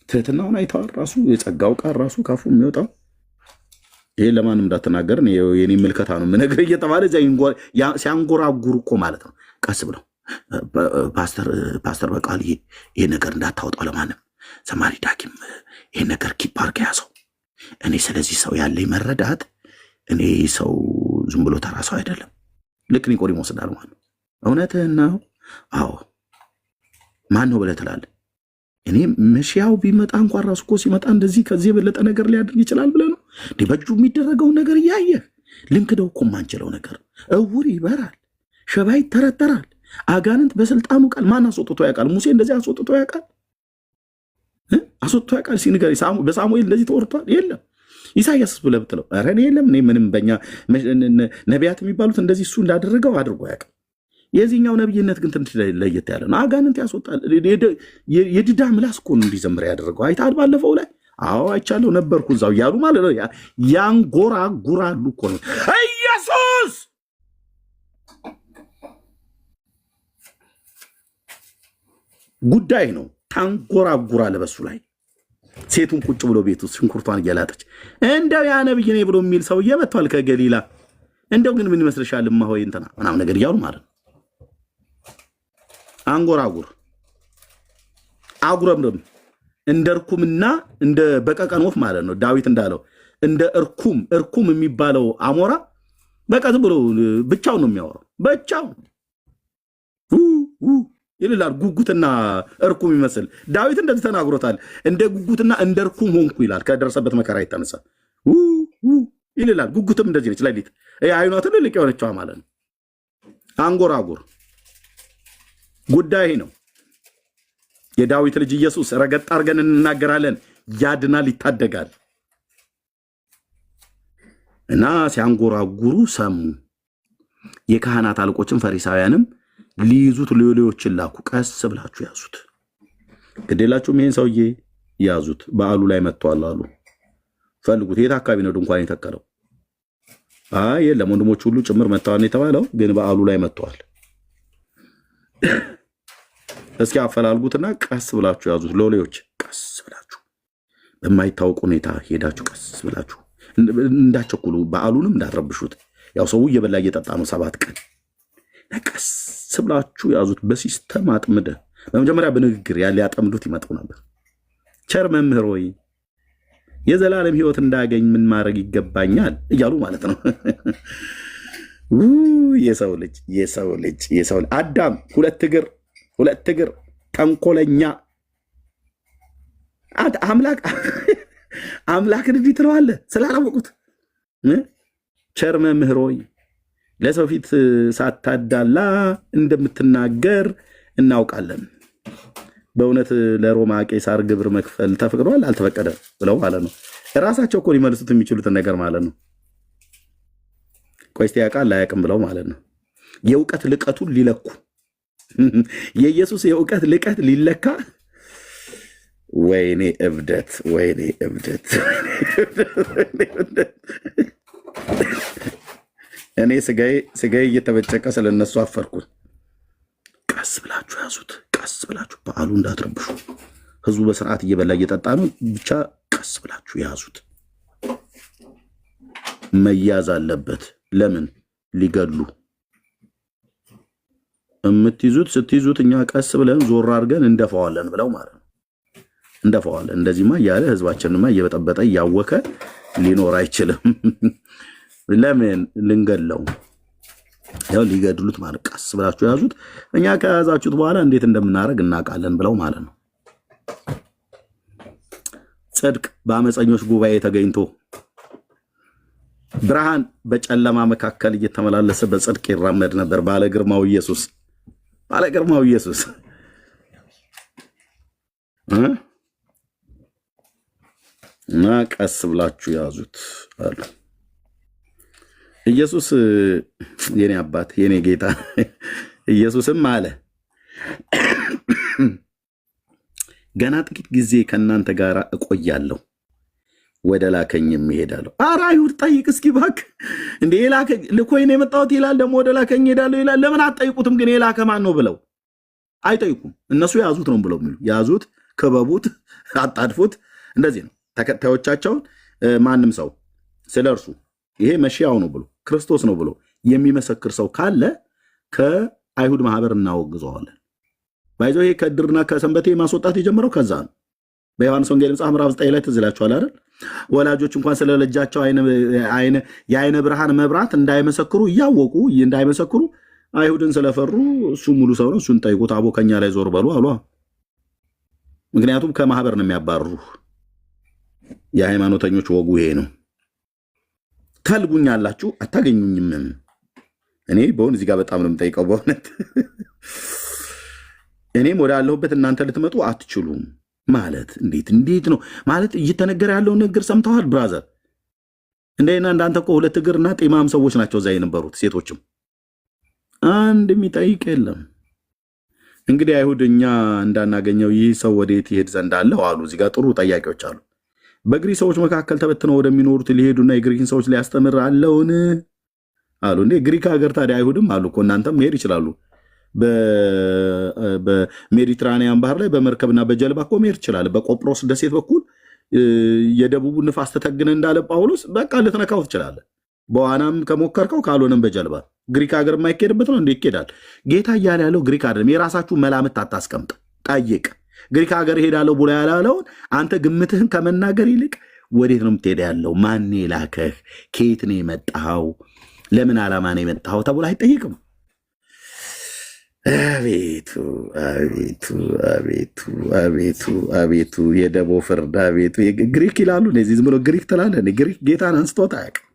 ትህትናውን አይተዋል። ራሱ የጸጋው ቃል ራሱ ካፉ የሚወጣው ይሄ ለማንም እንዳትናገር የኔ ምልከታ ነው የምነግርህ እየተባለ ሲያንጎራጉሩ እኮ ማለት ነው። ቀስ ብለው ፓስተር በቃል ይሄ ነገር እንዳታወጣው ለማንም ዘማሪ ዳኪም ይሄ ነገር ኪፕ አድርገህ ያዘው። እኔ ስለዚህ ሰው ያለኝ መረዳት እኔ ሰው ዝም ብሎ ተራ ሰው አይደለም። ልክ ኒቆዲሞስ እንዳለው ማለት ነው። እውነትህን ነው? አዎ ማን ነው ብለህ ትላለህ? እኔ መሻው ቢመጣ እንኳን ራሱ እኮ ሲመጣ እንደዚህ ከዚህ የበለጠ ነገር ሊያደርግ ይችላል ብለህ ነው እንዴ? በእጁ የሚደረገውን ነገር እያየህ ልንክደው እኮ የማንችለው ነገር። እውር ይበራል፣ ሸባ ይተረተራል፣ አጋንንት በስልጣኑ ቃል ማን አስወጥቶ ያውቃል? ሙሴ እንደዚህ አስወጥቶ ያውቃል? አስወጥቶ ያውቃል? ሲንገር በሳሙኤል እንደዚህ ተወርቷል? የለም። ኢሳያስ ብለህ ብትለው ኧረ እኔ የለም። እኔ ምንም በእኛ ነቢያት የሚባሉት እንደዚህ እሱ እንዳደረገው አድርጎ ያውቃል። የዚህኛው ነብይነት ግን ትንሽ ለየት ያለ ነው። አጋንንት ያስወጣል። የድዳ ምላስ እኮ ነው እንዲዘምር ያደረገው። አይተሃል ባለፈው ላይ? አዎ አይቻለሁ፣ ነበርኩ እዛው እያሉ ማለት ነው። ያንጎራጉራሉ እኮ ነው። ኢየሱስ ጉዳይ ነው። ታንጎራጉራለህ በሱ ላይ። ሴቱን ቁጭ ብሎ ቤት ውስጥ ሽንኩርቷን እየላጠች እንደው ያ ነብይ ነኝ ብሎ የሚል ሰውዬ መጥቷል ከገሊላ። እንደው ግን ምን ይመስልሻል እማሆይ እንትና ምናምን ነገር እያሉ ማለት ነው። አንጎራጉር አጉረምርም እንደ እርኩምና እንደ በቀቀን ወፍ ማለት ነው። ዳዊት እንዳለው እንደ እርኩም የሚባለው አሞራ በቃ ዝም ብሎ ብቻውን ነው የሚያወራው። ብቻውን ይላል። ጉጉትና እርኩም ይመስል ዳዊት እንደዚህ ተናግሮታል። እንደ ጉጉትና እንደ እርኩም ሆንኩ ይላል። ከደረሰበት መከራ የተነሳ ይላል። ጉጉትም እንደዚህ ነች። ሌሊት አይኗ ትልልቅ የሆነችዋ ማለት ነው። አንጎራጉር ጉዳይ ነው። የዳዊት ልጅ ኢየሱስ ረገጥ አድርገን እንናገራለን። ያድናል፣ ይታደጋል። እና ሲያንጎራጉሩ ሰሙ። የካህናት አለቆችም ፈሪሳውያንም ሊይዙት ሎሌዎችን ላኩ። ቀስ ብላችሁ ያዙት፣ ግዴላችሁም ይሄን ሰውዬ ያዙት፣ በዓሉ ላይ መጥቷል አሉ። ፈልጉት። የት አካባቢ ነው ድንኳን የተከለው? የለም ወንድሞች ሁሉ ጭምር መጥተዋል የተባለው ግን በዓሉ ላይ መጥቷል። እስኪ አፈላልጉትና ቀስ ብላችሁ ያዙት። ሎሌዎች ቀስ ብላችሁ በማይታወቅ ሁኔታ ሄዳችሁ ቀስ ብላችሁ እንዳቸኩሉ፣ በዓሉንም እንዳትረብሹት። ያው ሰው እየበላ እየጠጣ ነው 7 ቀን። ቀስ ብላችሁ ያዙት። በሲስተም አጥምደ በመጀመሪያ በንግግር ያለ ያጠምዱት ይመጡ ነበር። ቸር መምህር ሆይ የዘላለም ሕይወት እንዳገኝ ምን ማድረግ ይገባኛል እያሉ ማለት ነው። የሰው ልጅ አዳም 2 እግር ሁለት እግር ተንኮለኛ አምላክን እንዲህ ትለዋለህ ስላላወቁት። ቸር መምህር ሆይ ለሰው ፊት ሳታዳላ እንደምትናገር እናውቃለን። በእውነት ለሮማ ቄሳር ግብር መክፈል ተፈቅዷል አልተፈቀደ ብለው ማለት ነው። ራሳቸው እኮ ሊመልሱት የሚችሉትን ነገር ማለት ነው። ቆይስቲ ያውቃል አያውቅም ብለው ማለት ነው። የእውቀት ልቀቱን ሊለኩ የኢየሱስ የእውቀት ልቀት ሊለካ። ወይኔ እብደት፣ ወይኔ እብደት። እኔ ስጋዬ እየተበጨቀ ስለነሱ አፈርኩኝ። ቀስ ብላችሁ ያዙት፣ ቀስ ብላችሁ በዓሉ እንዳትረብሹ። ህዝቡ በስርዓት እየበላ እየጠጣ ነው። ብቻ ቀስ ብላችሁ ያዙት። መያዝ አለበት። ለምን ሊገሉ ስትይዙት እኛ ቀስ ብለን ዞር አድርገን እንደፈዋለን ብለው ማለት ነው። እንደፈዋለን። እንደዚህማ እያለ ህዝባችንማ እየበጠበጠ እያወከ ሊኖር አይችልም። ለምን ልንገለው? ያው ሊገድሉት ማለት ቀስ ብላችሁ ያዙት። እኛ ከያዛችሁት በኋላ እንዴት እንደምናደርግ እናውቃለን ብለው ማለት ነው። ጽድቅ በአመፀኞች ጉባኤ ተገኝቶ ብርሃን በጨለማ መካከል እየተመላለሰ በጽድቅ ይራመድ ነበር። ባለግርማው ኢየሱስ እና ቀስ ብላችሁ ያዙት አሉ። ኢየሱስ የኔ አባት የኔ ጌታ ኢየሱስም አለ ገና ጥቂት ጊዜ ከእናንተ ጋር እቆያለሁ፣ ወደ ላከኝም እሄዳለሁ። ኧረ አይሁድ ጠይቅ እስኪ እባክህ እንደ ልኮኝ ነው የመጣሁት ይላል፣ ደግሞ ወደ ላከኝ እሄዳለሁ ይላል። ለምን አትጠይቁትም ግን የላከ ማን ነው ብለው አይጠይቁም። እነሱ ያዙት ነው ብለው የሚሉ ያዙት፣ ክበቡት፣ አጣድፉት። እንደዚህ ነው ተከታዮቻቸውን። ማንም ሰው ስለ እርሱ ይሄ መሺያው ነው ብሎ ክርስቶስ ነው ብሎ የሚመሰክር ሰው ካለ ከአይሁድ ማህበር እናወግዘዋለን። ባይዘው ይሄ ከድርና ከሰንበቴ ማስወጣት የጀመረው ከዛ ነው። በዮሐንስ ወንጌል መጽሐፍ ምዕራፍ 9 ላይ ትዝ ይላችኋል አይደል? ወላጆች እንኳን ስለልጃቸው የአይነ ብርሃን መብራት እንዳይመሰክሩ እያወቁ እንዳይመሰክሩ አይሁድን ስለፈሩ እሱ ሙሉ ሰው ነው፣ እሱን ጠይቁት፣ አቦ ከኛ ላይ ዞር በሉ አሏ። ምክንያቱም ከማህበር ነው የሚያባርሩ። የሃይማኖተኞች ወጉ ይሄ ነው። ታልጉኛላችሁ አታገኙኝም። እኔ በእውን እዚህ ጋር በጣም ነው የምጠይቀው በእውነት እኔም ወዳለሁበት እናንተ ልትመጡ አትችሉም ማለት እንዴት ነው ማለት? እየተነገረ ያለውን ነገር ሰምተዋል ብራዘር? እንደና እንዳንተ እኮ ሁለት እግርና ጤማም ሰዎች ናቸው እዛ የነበሩት ሴቶችም። አንድ የሚጠይቅ የለም። እንግዲህ አይሁድ እኛ እንዳናገኘው ይህ ሰው ወዴት ይሄድ ዘንድ አለው አሉ። እዚህ ጋር ጥሩ ጠያቂዎች አሉ። በግሪክ ሰዎች መካከል ተበትነው ወደሚኖሩት ሊሄዱና የግሪክን ሰዎች ሊያስተምር አለውን አሉ። እንዴ ግሪክ ሀገር ታዲያ አይሁድም አሉ እኮ እናንተም መሄድ ይችላሉ። በሜዲትራኒያን ባህር ላይ በመርከብና በጀልባ እኮ መሄድ ይችላል። በቆጵሮስ ደሴት በኩል የደቡቡ ንፋስ ተተግነ እንዳለ ጳውሎስ በቃ ልትነካው ትችላለህ። በዋናም ከሞከርከው ካልሆነም በጀልባ ግሪክ ሀገር የማይኬድበት ነው እንዴ? ይኬዳል። ጌታ እያለ ያለው ግሪክ አይደለም። የራሳችሁ መላምት አታስቀምጥ፣ ጠይቅ። ግሪክ ሀገር ሄዳለሁ ብሎ ያላለውን አንተ ግምትህን ከመናገር ይልቅ ወዴት ነው የምትሄድ ያለው? ማን ላከህ? ከየት ነው የመጣኸው? ለምን ዓላማ ነው የመጣኸው ተብሎ አይጠይቅም። አቤቱ አቤቱ አቤቱ አቤቱ አቤቱ የደቦ ፍርድ አቤቱ። ግሪክ ይላሉ እነዚህ ዝም ብሎ ግሪክ ትላለህ። ግሪክ ጌታን አንስቶት አያውቅም።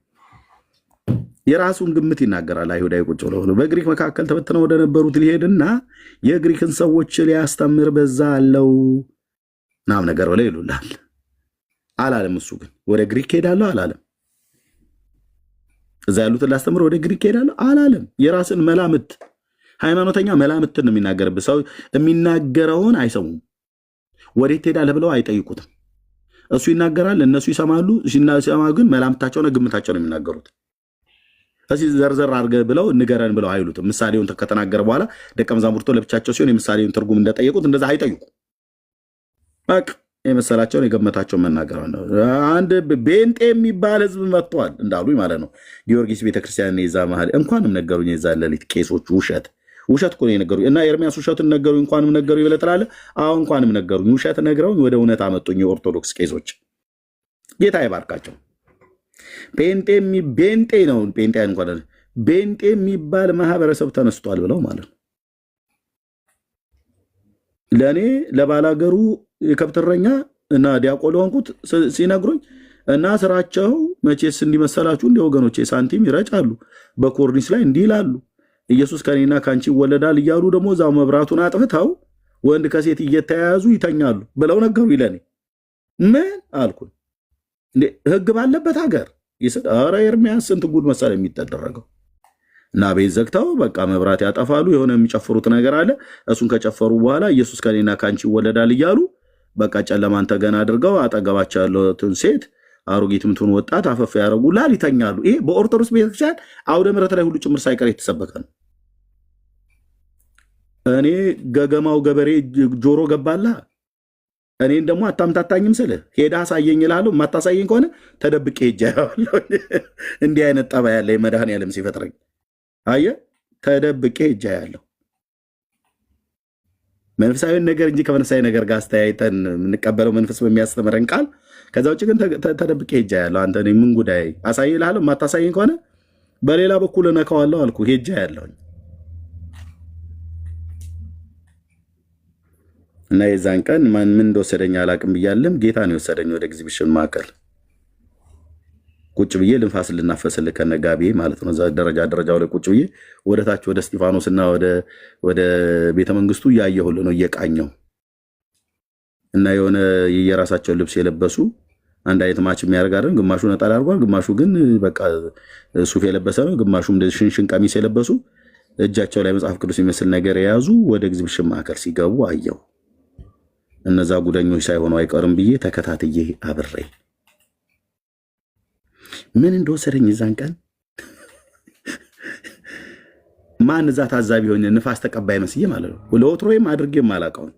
የራሱን ግምት ይናገራል። አይሁዳዊ ቁጭ ብለው በግሪክ መካከል ተበትነው ወደነበሩት ሊሄድና የግሪክን ሰዎች ሊያስተምር በዛ አለው ናም ነገር ብለው ይሉላል አላለም። እሱ ግን ወደ ግሪክ ሄዳለሁ አላለም። እዛ ያሉትን ላስተምር ወደ ግሪክ ሄዳለሁ አላለም። የራስን መላምት ሃይማኖተኛ መላምትን ነው የሚናገርብህ። ሰው የሚናገረውን አይሰሙም። ወዴት ትሄዳለህ ብለው አይጠይቁትም። እሱ ይናገራል፣ እነሱ ይሰማሉ። ሲሰማ ግን መላምታቸውና ግምታቸው ነው የሚናገሩት። እዚህ ዘርዘር አድርገህ ብለው ንገረን ብለው አይሉትም። ምሳሌውን ከተናገረ በኋላ ደቀ መዛሙርቱ ለብቻቸው ሲሆን የምሳሌውን ትርጉም እንደጠየቁት እንደዛ አይጠይቁም። በቃ የመሰላቸውን የገመታቸውን መናገር ነው። አንድ ቤንጤ የሚባል ህዝብ መጥቷል እንዳሉ ማለት ነው። ጊዮርጊስ ቤተክርስቲያን የዛ መሀል እንኳንም ነገሩኝ። የዛ ሌሊት ቄሶቹ ውሸት እኮ ነው የነገሩኝ። እና ኤርሚያስ ውሸቱን ነገሩኝ እንኳንም ነገሩኝ ብለህ ትላለህ። አሁን እንኳንም ነገሩኝ፣ ውሸት ነግረውኝ ወደ እውነት አመጡኝ። የኦርቶዶክስ ቄሶች ጌታ ይባርካቸው። ቤንጤ ነው ቤንጤ የሚባል ማህበረሰብ ተነስቷል ብለው ማለት ነው። ለእኔ ለባላገሩ የከብትረኛ እና ዲያቆን ሆንኩት ሲነግሩኝ እና ስራቸው መቼስ እንዲመሰላችሁ እንዲ ወገኖቼ ሳንቲም ይረጫሉ፣ በኮርኒስ ላይ እንዲህ ይላሉ፣ ኢየሱስ ከኔና ከአንቺ ይወለዳል እያሉ ደግሞ እዛው መብራቱን አጥፍተው ወንድ ከሴት እየተያያዙ ይተኛሉ ብለው ነገሩ። ይለኔ ምን አልኩኝ? ህግ ባለበት ሀገር ኧረ ኤርሚያስ ስንት ጉድ መሰለ የሚተደረገው። እና ቤት ዘግተው በቃ መብራት ያጠፋሉ። የሆነ የሚጨፍሩት ነገር አለ። እሱን ከጨፈሩ በኋላ ኢየሱስ ከኔና ከአንቺ ይወለዳል እያሉ በቃ ጨለማን ተገና አድርገው አጠገባቸው ያለትን ሴት አሮጊት ምትሆን ወጣት አፈፍ ያደርጉላል፣ ይተኛሉ። ይሄ በኦርቶዶክስ ቤተክርስቲያን አውደ ምሕረት ላይ ሁሉ ጭምር ሳይቀር የተሰበከ ነው። እኔ ገገማው ገበሬ ጆሮ ገባላ። እኔን ደግሞ አታምታታኝም ስልህ ሄዳ አሳየኝ እልሃለሁ። የማታሳየኝ ከሆነ ተደብቄ ሄጄ አየዋለሁ። እንዲህ አይነት ጠባ ያለ መድኃኔዓለም ሲፈጥረኝ አየህ፣ ተደብቄ ሄጄ አያለሁ። መንፈሳዊ ነገር እንጂ ከመንፈሳዊ ነገር ጋር አስተያይተን የምንቀበለው መንፈስ በሚያስተምረን ቃል። ከዛ ውጭ ግን ተደብቄ ሄጄ አያለሁ። አንተ ምን ጉዳይ አሳይ እልሃለሁ። የማታሳየኝ ከሆነ በሌላ በኩል እነካዋለሁ አልኩ። ሄጄ አያለሁኝ። እና የዛን ቀን ምን እንደወሰደኝ አላቅም ብያለም። ጌታ ነው የወሰደኝ ወደ ኤግዚቢሽን ማዕከል። ቁጭ ብዬ ልንፋስ ልናፈስል ከነጋቢ ማለት ነው። ደረጃው ላይ ቁጭ ብዬ ወደ ታች ወደ እስጢፋኖስ እና ወደ ቤተመንግስቱ እያየሁል ነው እየቃኘው እና የሆነ የየራሳቸውን ልብስ የለበሱ አንድ አይነት ማች የሚያደርግ አይደል። ግማሹ ነጠላ አድርጓል፣ ግማሹ ግን በቃ ሱፍ የለበሰ ነው። ግማሹም እንደዚህ ሽንሽን ቀሚስ የለበሱ እጃቸው ላይ መጽሐፍ ቅዱስ የሚመስል ነገር የያዙ ወደ ኤግዚቢሽን ማዕከል ሲገቡ አየሁ። እነዛ ጉደኞች ሳይሆኑ አይቀርም ብዬ ተከታትዬ አብሬ ምን እንደወሰደኝ እዛን ቀን ማን እዛ ታዛቢ ሆኜ ንፋስ ተቀባይ መስዬ ማለት ነው። ለወትሮዬም አድርጌ የማላውቀውን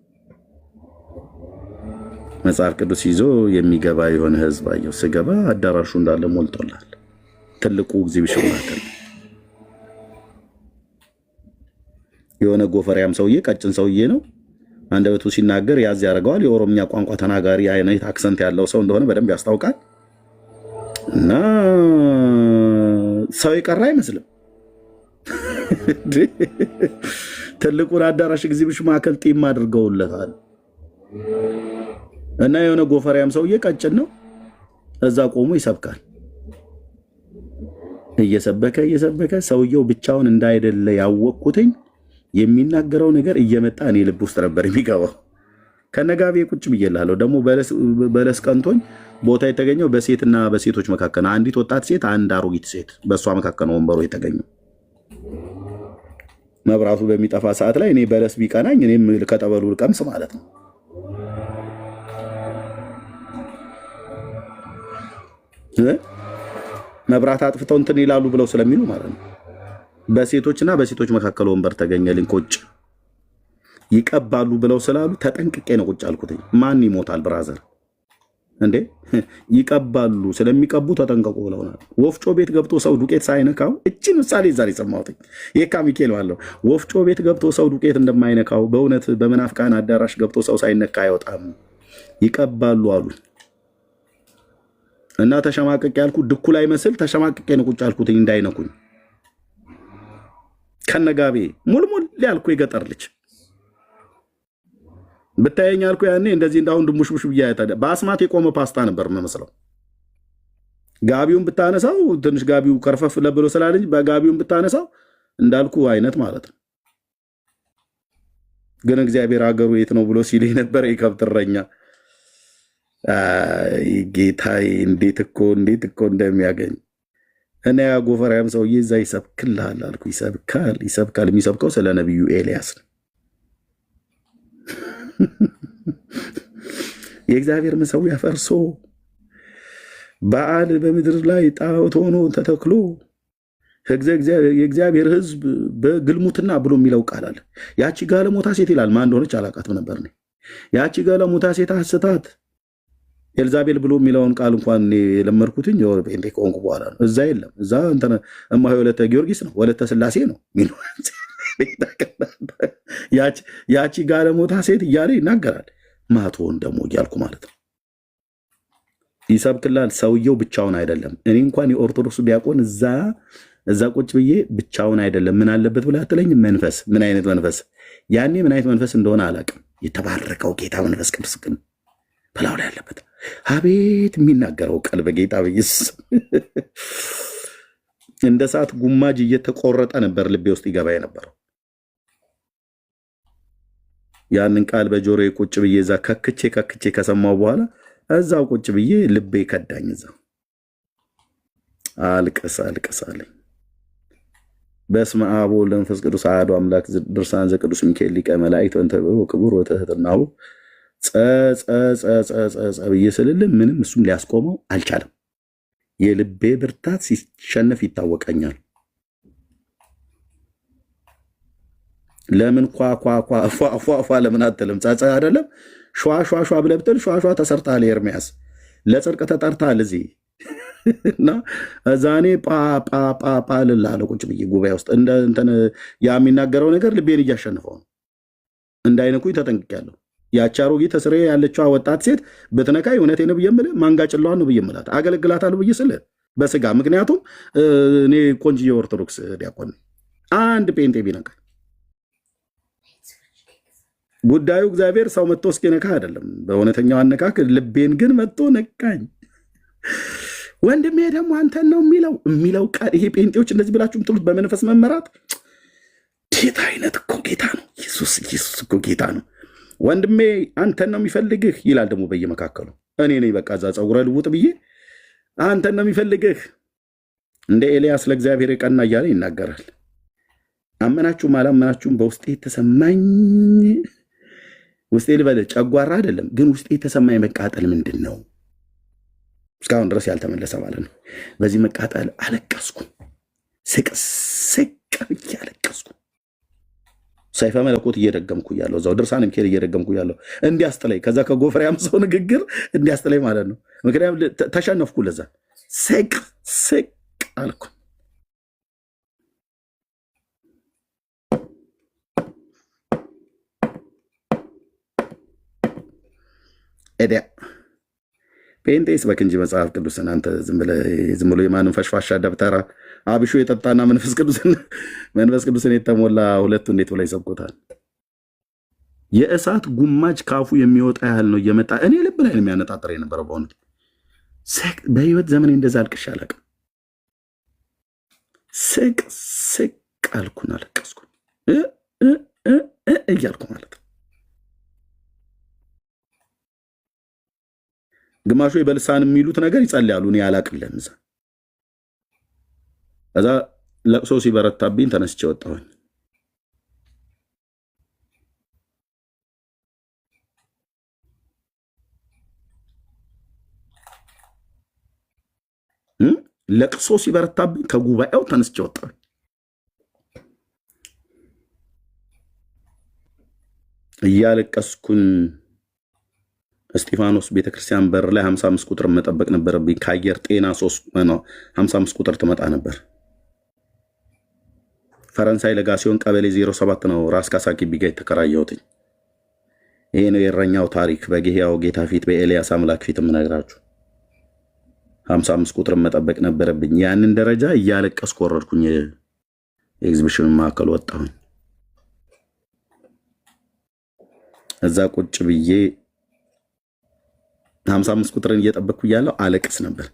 መጽሐፍ ቅዱስ ይዞ የሚገባ የሆነ ህዝብ አየሁ። ስገባ አዳራሹ እንዳለ ሞልቶላል። ትልቁ ኤግዚቢሽን ማዕከል የሆነ ጎፈሪያም ሰውዬ ቀጭን ሰውዬ ነው። አንደበቱ ሲናገር ያዝ ያደርገዋል። የኦሮምኛ ቋንቋ ተናጋሪ አይነት አክሰንት ያለው ሰው እንደሆነ በደንብ ያስታውቃል። እና ሰው የቀረ አይመስልም። ትልቁን አዳራሽ ኤግዚቢሽን ማዕከል ጢም አድርገውለታል። እና የሆነ ጎፈሪያም ሰውዬ ቀጭን ነው፣ እዛ ቆሞ ይሰብካል። እየሰበከ ሰውየው ብቻውን እንዳይደለ ያወቅኩትኝ የሚናገረው ነገር እየመጣ እኔ ልብ ውስጥ ነበር የሚገባው። ከነጋቤ ቁጭ ብዬልሃለሁ። ደግሞ በለስ ቀንቶኝ ቦታ የተገኘው በሴትና በሴቶች መካከል ነው። አንዲት ወጣት ሴት፣ አንድ አሮጊት ሴት፣ በእሷ መካከል ነው ወንበሩ የተገኘው። መብራቱ በሚጠፋ ሰዓት ላይ እኔ በለስ ቢቀናኝ እኔም ከጠበሉ ልቀምስ ማለት ነው። መብራት አጥፍተው እንትን ይላሉ ብለው ስለሚሉ ማለት ነው። በሴቶችና በሴቶች መካከል ወንበር ተገኘልኝ። ቁጭ ይቀባሉ ብለው ስላሉ ተጠንቅቄ ነው ቁጭ አልኩት። ማን ይሞታል ብራዘር እንዴ? ይቀባሉ፣ ስለሚቀቡ ተጠንቀቁ ብለውናል። ወፍጮ ቤት ገብቶ ሰው ዱቄት ሳይነካው፣ እቺን ምሳሌ ዛሬ ሰማሁት። የካ ሚካኤል ባለው ወፍጮ ቤት ገብቶ ሰው ዱቄት እንደማይነካው በእውነት በመናፍቃን አዳራሽ ገብቶ ሰው ሳይነካ አይወጣም። ይቀባሉ አሉ እና ተሸማቀቅ ያልኩ ድኩ ላይ መስል ተሸማቀቄ ነው ቁጭ አልኩት እንዳይነኩኝ። ከነጋቤ ሙልሙል ያልኩ የገጠር ልጅ ብታየኝ አልኩ። ያኔ እንደዚህ እንዳሁን ድሙሽሙሽ ብያ በአስማት የቆመ ፓስታ ነበር የምመስለው። ጋቢውን ብታነሳው ትንሽ ጋቢው ከርፈፍ ለብሎ ስላለኝ በጋቢውን ብታነሳው እንዳልኩ አይነት ማለት ነው። ግን እግዚአብሔር ሀገሩ የት ነው ብሎ ሲል ነበር የከብት እረኛ። ጌታዬ እንዴት እኮ እንደሚያገኝ እኔ ያ ጎፈሪያም ሰውዬ እዛ ይሰብክልሃል አልኩ። ይሰብካል። የሚሰብከው ስለ ነቢዩ ኤልያስ ነው። የእግዚአብሔር መሠዊያ ፈርሶ በዓል በምድር ላይ ጣዖት ሆኖ ተተክሎ የእግዚአብሔር ሕዝብ በግልሙትና ብሎ የሚለው ቃል አለ። ያቺ ጋለሞታ ሴት ይላል። ማን እንደሆነች አላውቃትም ነበር። ያቺ ጋለሞታ ሴት አስታት ኤልዛቤል ብሎ የሚለውን ቃል እንኳን የለመድኩትኝ ጴንጤ ከሆንኩ በኋላ ነው። እዛ የለም። እዛ እማሆይ ወለተ ጊዮርጊስ ነው፣ ወለተ ስላሴ ነው። ያቺ ጋለሞታ ሴት እያለ ይናገራል። ማትሆን ደግሞ እያልኩ ማለት ነው። ይሰብክላል። ሰውየው ብቻውን አይደለም። እኔ እንኳን የኦርቶዶክስ ዲያቆን እዛ ቁጭ ብዬ ብቻውን አይደለም። ምን አለበት ብለህ አትለኝም? መንፈስ። ምን አይነት መንፈስ? ያኔ ምን አይነት መንፈስ እንደሆነ አላውቅም። የተባረከው ጌታ መንፈስ ቅዱስ ግን በላዩ ላይ ያለበት አቤት የሚናገረው ቃል በጌታ በኢየሱስ እንደ ሰዓት ጉማጅ እየተቆረጠ ነበር ልቤ ውስጥ ይገባ የነበረው። ያንን ቃል በጆሮዬ ቁጭ ብዬ እዛ ከክቼ ከሰማው በኋላ እዛው ቁጭ ብዬ ልቤ ከዳኝ። እዛው አልቅስ አለኝ። በስመ አብ ወወልድ ወመንፈስ ቅዱስ አሐዱ አምላክ ድርሳን ዘቅዱስ ሚካኤል ሊቀ መላእክት ወእንተ ክቡር ወትሕትናሁ ጸ ብዬ ስልልም ምንም እሱም ሊያስቆመው አልቻለም። የልቤ ብርታት ሲሸነፍ ይታወቀኛል። ለምን ኳ ለምን አትልም? ጸጸ አይደለም ሸዋ ብለህ ብትል ሸዋ ተሰርተሃል። ኤርሚያስ ለጽድቅ ተጠርተሃል እዚህ እና እዛኔ ጳ ልልሃለሁ ቁጭ ብዬ ጉባኤ ውስጥ እንትን ያ የሚናገረው ነገር ልቤን እያሸንፈው ነው። እንዳይነኩኝ ተጠንቅቄያለሁ። ያቺ አሮጊት ተስሬ ያለችዋ ወጣት ሴት ብትነካኝ እውነቴን ነው ብዬ የምልህ ማንጋጭላዋን ነው ብዬ የምላት አገለግላታለሁ ብዬ ስልህ በስጋ ምክንያቱም እኔ ቆንጅዬ ኦርቶዶክስ ዲያቆን አንድ ጴንጤ ቢነካኝ ጉዳዩ እግዚአብሔር ሰው መጥቶ እስኪነካ አይደለም። በእውነተኛው አነካክ ልቤን ግን መጥቶ ነካኝ። ወንድሜ ደግሞ አንተን ነው የሚለው ቃል ይሄ ጴንጤዎች እንደዚህ ብላችሁ የምትሉት በመንፈስ መመራት ጌታ አይነት እኮ ጌታ ነው። ኢየሱስ እኮ ጌታ ነው። ወንድሜ አንተን ነው የሚፈልግህ ይላል። ደግሞ በየመካከሉ እኔ ነኝ በቃ እዛ ፀጉረ ልውጥ ብዬ አንተን ነው የሚፈልግህ እንደ ኤልያስ ለእግዚአብሔር የቀና እያለ ይናገራል። አመናችሁም አላመናችሁም በውስጤ የተሰማኝ ውስጤ ልበል ጨጓራ አይደለም ግን ውስጤ የተሰማኝ መቃጠል ምንድን ነው? እስካሁን ድረስ ያልተመለሰ ማለት ነው። በዚህ መቃጠል አለቀስኩ። ስቅ ብዬ አለቀስኩ። ሰይፈ መለኮት እየደገምኩ እያለሁ እዛው ድርሳነ ሚካኤል እየደገምኩ እያለሁ እንዲያስጥለኝ ከዛ ከጎፈሬያም ሰው ንግግር እንዲያስጥለኝ ማለት ነው። ምክንያቱም ተሸነፍኩ። ለዛ ስቅ አልኩ። ኤዲያ ጴንጤስ በክ እንጂ መጽሐፍ ቅዱስን አንተ ዝም ብሎ የማንም ፈሽፋሻ ደብተራ አብሾ የጠጣና መንፈስ ቅዱስን የተሞላ ሁለቱ እንዴት ብላ ይሰብኮታል? የእሳት ጉማጅ ካፉ የሚወጣ ያህል ነው እየመጣ እኔ ልብ ላይ ነው የሚያነጣጥር የነበረው። በእውነት በህይወት ዘመኔ እንደዛ አልቅሼ አላውቅም። ስቅ አልኩን፣ አለቀስኩ እያልኩ ማለት ነው። ግማሹ በልሳን የሚሉት ነገር ይጸልያሉ። እኔ አላቅለም። እዛ ለቅሶ ሲበረታብኝ ተነስቼ ወጣሁኝ። ለቅሶ ሲበረታብኝ ከጉባኤው ተነስቼ ወጣሁኝ። እያለቀስኩን እስጢፋኖስ ቤተክርስቲያን በር ላይ 55 ቁጥር መጠበቅ ነበረብኝ። ከአየር ጤና 55 ቁጥር ትመጣ ነበር። ፈረንሳይ ለጋሲዮን ቀበሌ 07 ነው ራስ ካሳ ግቢ ጋ የተከራየሁትኝ። ይሄ ነው የእረኛው ታሪክ። በጌያው ጌታ ፊት በኤልያስ አምላክ ፊት የምነግራችሁ 55 ቁጥር መጠበቅ ነበረብኝ። ያንን ደረጃ እያለቀስኩ ወረድኩኝ። የኤግዚቢሽን ማዕከል ወጣሁኝ። እዛ ቁጭ ብዬ 55 ቁጥርን እየጠበቅኩ እያለሁ አለቅስ ነበር።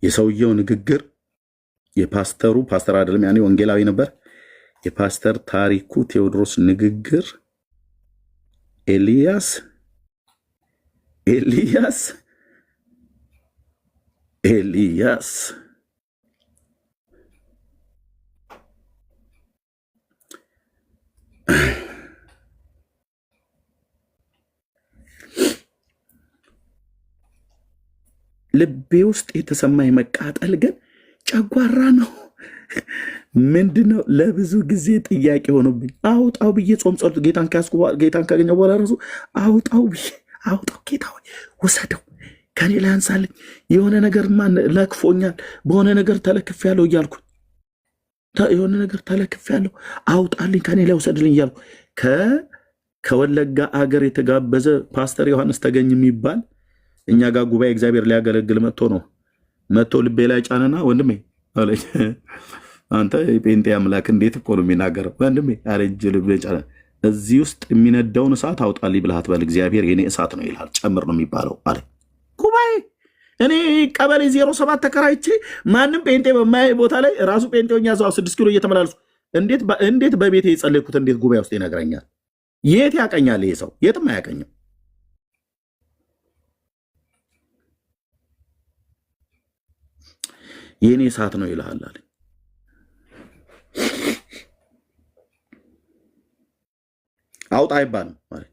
የሰውየው ንግግር ፓስተር አይደለም ያኔ ወንጌላዊ ነበር። የፓስተር ታሪኩ ቴዎድሮስ ንግግር ኤልያስ ልቤ ውስጥ የተሰማኝ መቃጠል ግን ጨጓራ ነው። ምንድነው? ለብዙ ጊዜ ጥያቄ ሆኖብኝ አውጣው ብዬ ጾም ጸሎት ጌታን ካገኘው በኋላ ራሱ አውጣው ጌታ ሆይ ውሰደው፣ ከኔ ላይ አንሳልኝ፣ የሆነ ነገር ለክፎኛል፣ በሆነ ነገር ተለክፌያለሁ እያልኩኝ የሆነ ነገር ተለክፌያለሁ፣ አውጣልኝ፣ ከኔ ላይ ውሰድልኝ እያልኩ ከወለጋ አገር የተጋበዘ ፓስተር ዮሐንስ ተገኝ የሚባል እኛ ጋር ጉባኤ እግዚአብሔር ሊያገለግል መጥቶ ልቤ ላይ ጫነና ወንድሜ አለኝ፣ አንተ የጴንጤ አምላክ እንዴት እኮ ነው የሚናገረው ወንድሜ አለኝ። ልቤ ጫነ። እዚህ ውስጥ የሚነደውን እሳት አውጣልኝ ብለህ አትበል። እግዚአብሔር የኔ እሳት ነው ይልሃል። ጨምር ነው የሚባለው አለ ጉባኤ። እኔ ቀበሌ 07 ተከራይቼ ማንም ጴንጤ በማያይ ቦታ ላይ ራሱ ጴንጤውኛ እዛው 6 ኪሎ እየተመላለሱ እንዴት በቤቴ የጸለይኩት እንዴት ጉባኤ ውስጥ ይነግረኛል? የት ያቀኛል ይሄ ሰው? የትም አያቀኝም። የኔ እሳት ነው ይልሃል አለ። አውጣ አይባልም ማለት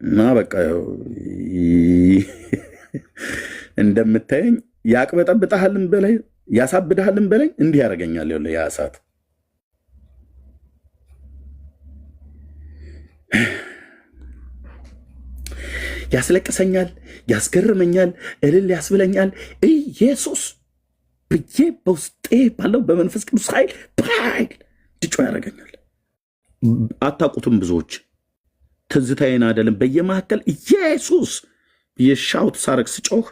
እና በቃ እንደምታየኝ ያቅበጠብጣህልን በላይ ያሳብድሃልን በላይ እንዲህ ያደርገኛል። ያ እሳት ያስለቅሰኛል፣ ያስገርመኛል፣ እልል ያስብለኛል። ኢየሱስ ብዬ በውስጤ ባለው በመንፈስ ቅዱስ ኃይል ድጮ ያደርገኛል። አታውቁትም ብዙዎች ትዝታዬን አይደለም በየመካከል ኢየሱስ ብዬ ሻውት ሳረግ ስጮህ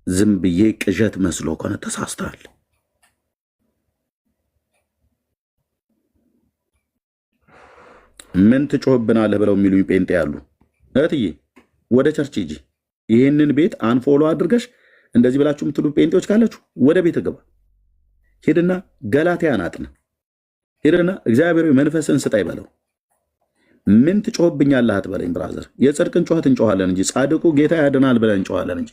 ዝም ብዬ ቅዠት መስሎ ከሆነ ተሳስተሃል። ምን ትጮህብናለህ ብለው የሚሉኝ ጴንጤ ያሉ እህትዬ ወደ ቸርች ሂጂ። ይህንን ቤት አንፎሎ አድርገሽ እንደዚህ ብላችሁ የምትሉ ጴንጤዎች ካላችሁ ወደ ቤት ግባ። ሄድና ገላትያን አጥና። ሄድና እግዚአብሔር መንፈስን ስጠኝ በለው። ምን ትጮህብኛለህ አትበለኝ ብራዘር። የጽድቅን ጩኸት እንጮኋለን እንጂ ጻድቁ ጌታ ያድናል ብለን እንጮኋለን እንጂ።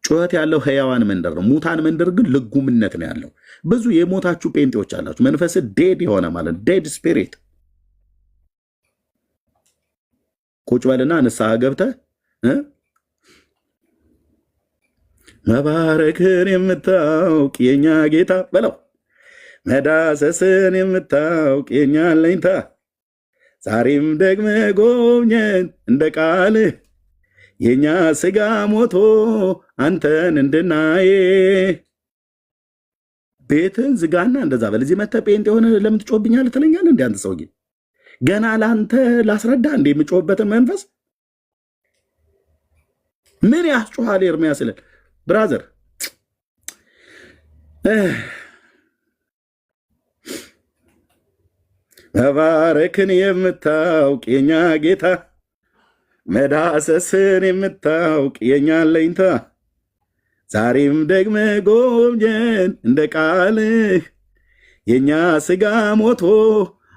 ጩኸት ያለው ሕያዋን መንደር ነው። ሙታን መንደር ግን ልጉምነት ነው ያለው። ብዙ የሞታችሁ ጴንጤዎች አላችሁ። መንፈስ ዴድ የሆነ ማለት ዴድ ስፒሪት። ቁጭ በልና ንስሐ ገብተህ መባረክን የምታውቅ የኛ ጌታ በለው። መዳሰስን የምታውቅ የኛ አለኝታ ዛሬም ደግመ ጎብኘን እንደ ቃልህ የኛ ስጋ ሞቶ አንተን እንድናዬ። ቤትን ዝጋና እንደዛ በለዚህ መተህ ጴንጤ የሆነ ለምን ትጮህብኛለህ ትለኛለህ? እንደ አንተ ሰውዬ ገና ለአንተ ላስረዳ እንደ የምጮህበትን መንፈስ ምን ያስጮሃል? ኤርምያስ ይላል ብራዘር መባረክን የምታውቅ የኛ ጌታ መዳሰስን የምታውቅ የኛ አለኝታ ዛሬም ደግመ ጎብኘን እንደ ቃልህ የኛ ስጋ ሞቶ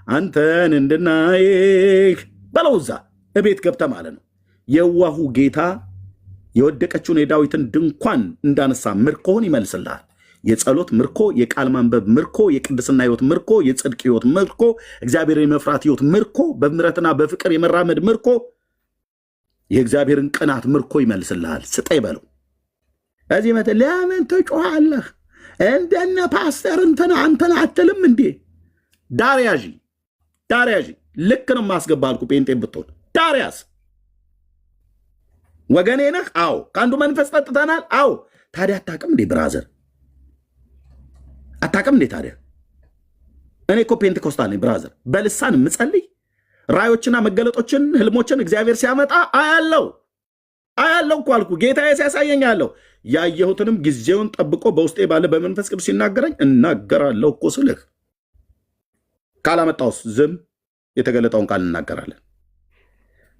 አንተን እንድናይህ በለው። እዛ እቤት ገብተ ማለት ነው። የዋሁ ጌታ የወደቀችውን የዳዊትን ድንኳን እንዳነሳ ምርኮውን ይመልስልሃል። የጸሎት ምርኮ፣ የቃል ማንበብ ምርኮ፣ የቅድስና ህይወት ምርኮ፣ የጽድቅ ህይወት ምርኮ፣ እግዚአብሔር የመፍራት ህይወት ምርኮ፣ በምሕረትና በፍቅር የመራመድ ምርኮ፣ የእግዚአብሔርን ቅናት ምርኮ ይመልስልሃል። ስጠይ በለው። እዚህ መተ ለምን ትጮኻለህ? እንደነ ፓስተር እንትን አንተን አትልም እንዴ? ዳርያዥ ልክ ነው ማስገባ አልኩ። ጴንጤ ብትሆን ዳርያስ ወገኔ ነህ። አዎ ከአንዱ መንፈስ ጠጥተናል። አዎ ታዲያ አታውቅም እንዴ ብራዘር? አታውቅም እንዴ ታዲያ? እኔ እኮ ፔንቴኮስታል ነኝ ብራዘር። በልሳን የምጸልይ ራዮችና መገለጦችን ህልሞችን እግዚአብሔር ሲያመጣ አያለው እኮ አልኩ። ጌታዬ ሲያሳየኝ አለው። ያየሁትንም ጊዜውን ጠብቆ በውስጤ ባለ በመንፈስ ቅዱስ ሲናገረኝ እናገራለሁ እኮ ስልህ። ካላመጣውስ ዝም የተገለጠውን ቃል እናገራለን።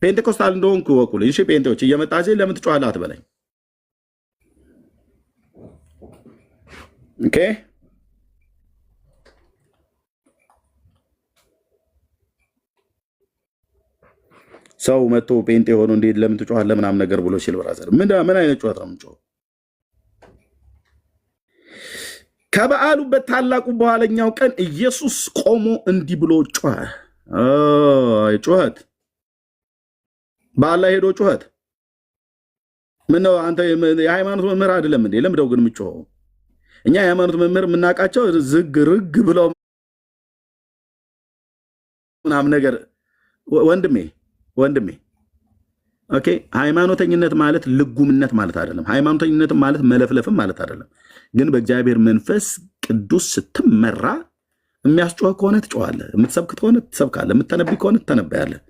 ፔንቴኮስታል እንደሆንኩ ይወቁልኝ። እሺ ፔንቴዎች እየመጣ እዚህ ለምን ትጮኻለህ አትበለኝ። ኦኬ ሰው መጥቶ ጴንጤ ሆኖ እንዴት ለምን ትጮኻለህ ምናምን ነገር ብሎ ሲል ብራዘር ምን አይነት ጩኸት ነው የምንጮኸው? ከበዓሉ በታላቁ በኋለኛው ቀን ኢየሱስ ቆሞ እንዲህ ብሎ ጮኸ። ጩኸት በአላህ ሄዶ ጩኸት ምነው አንተ የሃይማኖት መምህር አይደለም እንዴ? ለምደው ግን የምጮኸው? እኛ የሃይማኖት መምህር የምናውቃቸው ዝግ ርግ ብለው ምናምን ነገር ወንድሜ ኦኬ። ሃይማኖተኝነት ማለት ልጉምነት ማለት አይደለም። ሃይማኖተኝነት ማለት መለፍለፍም ማለት አይደለም። ግን በእግዚአብሔር መንፈስ ቅዱስ ስትመራ የሚያስጮህ ከሆነ ትጮኻለህ፣ የምትሰብክ ከሆነ ትሰብካለህ፣ የምትተነብይ ከሆነ ትተነብያለህ።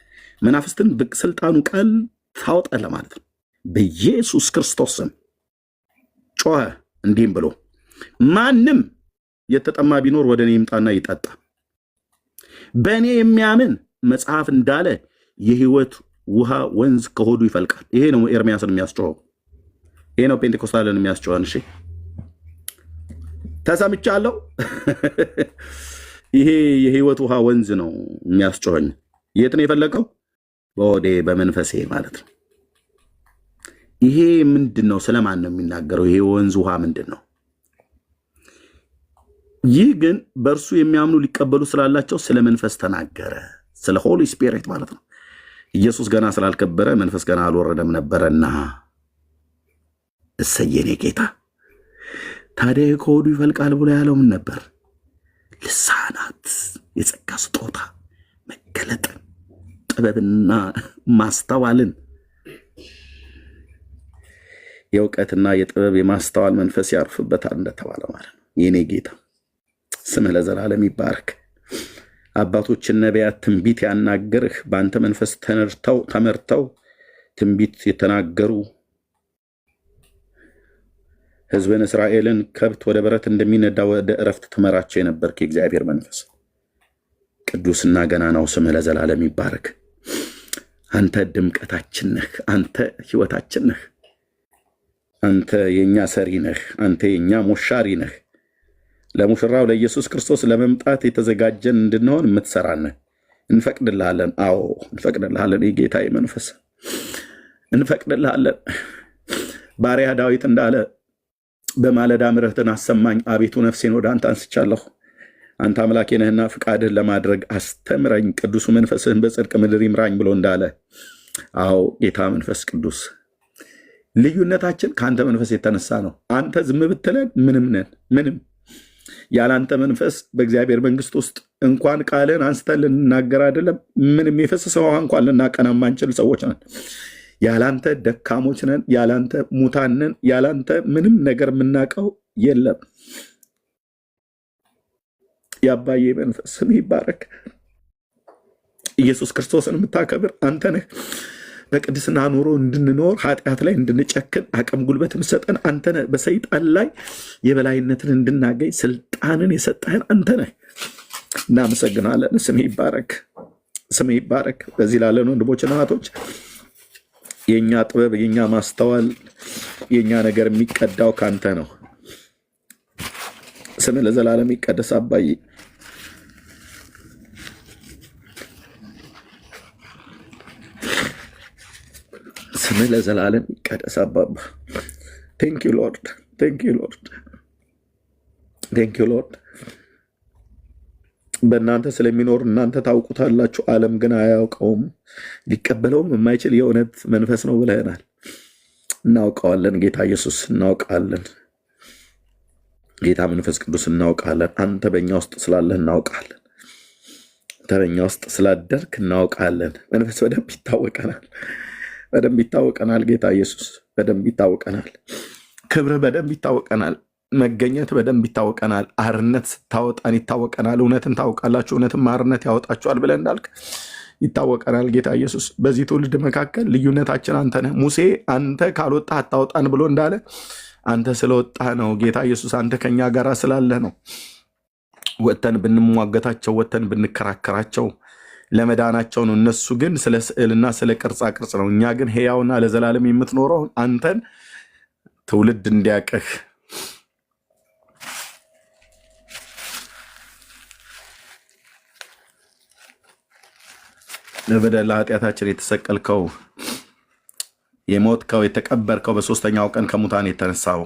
መናፍስትን በስልጣኑ ቃል ታወጣለህ ማለት ነው። በኢየሱስ ክርስቶስ ስም ጮኸ። እንዲህም ብሎ ማንም የተጠማ ቢኖር ወደ እኔ ይምጣና ይጠጣ፣ በእኔ የሚያምን መጽሐፍ እንዳለ የህይወት ውሃ ወንዝ ከሆዱ ይፈልቃል። ይሄ ነው ኤርሚያስን የሚያስጮኸው። ይሄ ነው ፔንቴኮስታልን የሚያስጮኸን። እሺ ተሰምቻለሁ። ይሄ የህይወት ውሃ ወንዝ ነው የሚያስጮኸኝ። የት ነው የፈለቀው? በሆዴ በመንፈሴ ማለት ነው። ይሄ ምንድን ነው? ስለማን ነው የሚናገረው? ይሄ ወንዝ ውሃ ምንድን ነው? ይህ ግን በእርሱ የሚያምኑ ሊቀበሉ ስላላቸው ስለ መንፈስ ተናገረ። ስለ ሆሊ ስፒሪት ማለት ነው። ኢየሱስ ገና ስላልከበረ መንፈስ ገና አልወረደም ነበረና። እሰየኔ ጌታ። ታዲያ ከሆዱ ይፈልቃል ብሎ ያለው ምን ነበር? ልሳናት፣ የጸጋ ስጦታ፣ መገለጥን፣ ጥበብና ማስተዋልን፣ የእውቀትና የጥበብ የማስተዋል መንፈስ ያርፍበታል እንደተባለ ማለት ነው። የኔ ጌታ ስምህ ለዘላለም ይባረክ። አባቶችን ነቢያት ትንቢት ያናገርህ በአንተ መንፈስ ተመርተው ትንቢት የተናገሩ ሕዝብን እስራኤልን ከብት ወደ በረት እንደሚነዳ ወደ እረፍት ትመራቸው የነበርክ የእግዚአብሔር መንፈስ ቅዱስና ገናናው ስምህ ለዘላለም ይባረክ። አንተ ድምቀታችን ነህ። አንተ ሕይወታችን ነህ። አንተ የእኛ ሰሪ ነህ። አንተ የእኛ ሞሻሪ ነህ። ለሙሽራው ለኢየሱስ ክርስቶስ ለመምጣት የተዘጋጀን እንድንሆን የምትሰራን እንፈቅድልሃለን። አዎ እንፈቅድልሃለን። የጌታዬ መንፈስ እንፈቅድልሃለን። ባሪያ ዳዊት እንዳለ በማለዳ ምሕረትን አሰማኝ፣ አቤቱ ነፍሴን ወደ አንተ አንስቻለሁ። አንተ አምላኬ ነህና ፍቃድህን ለማድረግ አስተምረኝ፣ ቅዱሱ መንፈስህን በጽድቅ ምድር ይምራኝ ብሎ እንዳለ፣ አዎ ጌታ መንፈስ ቅዱስ ልዩነታችን ከአንተ መንፈስ የተነሳ ነው። አንተ ዝም ብትለን ምንም ነን። ምንም ያላንተ መንፈስ በእግዚአብሔር መንግስት ውስጥ እንኳን ቃልን አንስተን ልንናገር አይደለም ምንም የፈሰሰ ውሃ እንኳን ልናቀና ማንችል ሰዎች ነን። ያላንተ ደካሞች ነን። ያላንተ ሙታን ነን። ያላንተ ምንም ነገር የምናውቀው የለም። የአባዬ መንፈስ ስም ይባረክ። ኢየሱስ ክርስቶስን የምታከብር አንተ ነህ። በቅድስና ኑሮ እንድንኖር ኃጢአት ላይ እንድንጨክን አቅም ጉልበት የምሰጠን አንተ ነህ። በሰይጣን ላይ የበላይነትን እንድናገኝ ስልጣንን የሰጠህን አንተ ነህ። እናመሰግናለን። ስም ይባረክ፣ ስም ይባረክ። በዚህ ላለን ወንድሞችና እህቶች የእኛ ጥበብ፣ የእኛ ማስተዋል፣ የእኛ ነገር የሚቀዳው ካንተ ነው። ስም ለዘላለም ይቀደስ አባዬ። ስም ለዘላለም ይቀደስ አባባ። ቴንክ ዩ ሎርድ፣ ቴንክ ዩ ሎርድ፣ ቴንክ ዩ ሎርድ። በእናንተ ስለሚኖር እናንተ ታውቁታላችሁ፣ ዓለም ግን አያውቀውም፣ ሊቀበለውም የማይችል የእውነት መንፈስ ነው ብለህናል። እናውቀዋለን ጌታ ኢየሱስ፣ እናውቃለን ጌታ መንፈስ ቅዱስ፣ እናውቃለን። አንተ በእኛ ውስጥ ስላለህ እናውቃለን። አንተ በእኛ ውስጥ ስላደርክ እናውቃለን። መንፈስ በደንብ ይታወቀናል፣ በደንብ ይታወቀናል። ጌታ ኢየሱስ በደንብ ይታወቀናል። ክብርህ በደንብ ይታወቀናል። መገኘት በደንብ ይታወቀናል። አርነት ስታወጣን ይታወቀናል። እውነትን ታውቃላችሁ፣ እውነትም አርነት ያወጣችኋል ብለህ እንዳልክ ይታወቀናል። ጌታ ኢየሱስ በዚህ ትውልድ መካከል ልዩነታችን አንተ ነህ። ሙሴ አንተ ካልወጣህ አታወጣን ብሎ እንዳለ አንተ ስለወጣህ ነው። ጌታ ኢየሱስ አንተ ከኛ ጋር ስላለህ ነው። ወጥተን ብንሟገታቸው፣ ወጥተን ብንከራከራቸው ለመዳናቸው ነው። እነሱ ግን ስለ ስዕልና ስለ ቅርጻ ቅርጽ ነው። እኛ ግን ሕያውና ለዘላለም የምትኖረው አንተን ትውልድ እንዲያቅህ ለበደል ለኃጢአታችን የተሰቀልከው፣ የሞትከው፣ የተቀበርከው፣ በሶስተኛው ቀን ከሙታን የተነሳው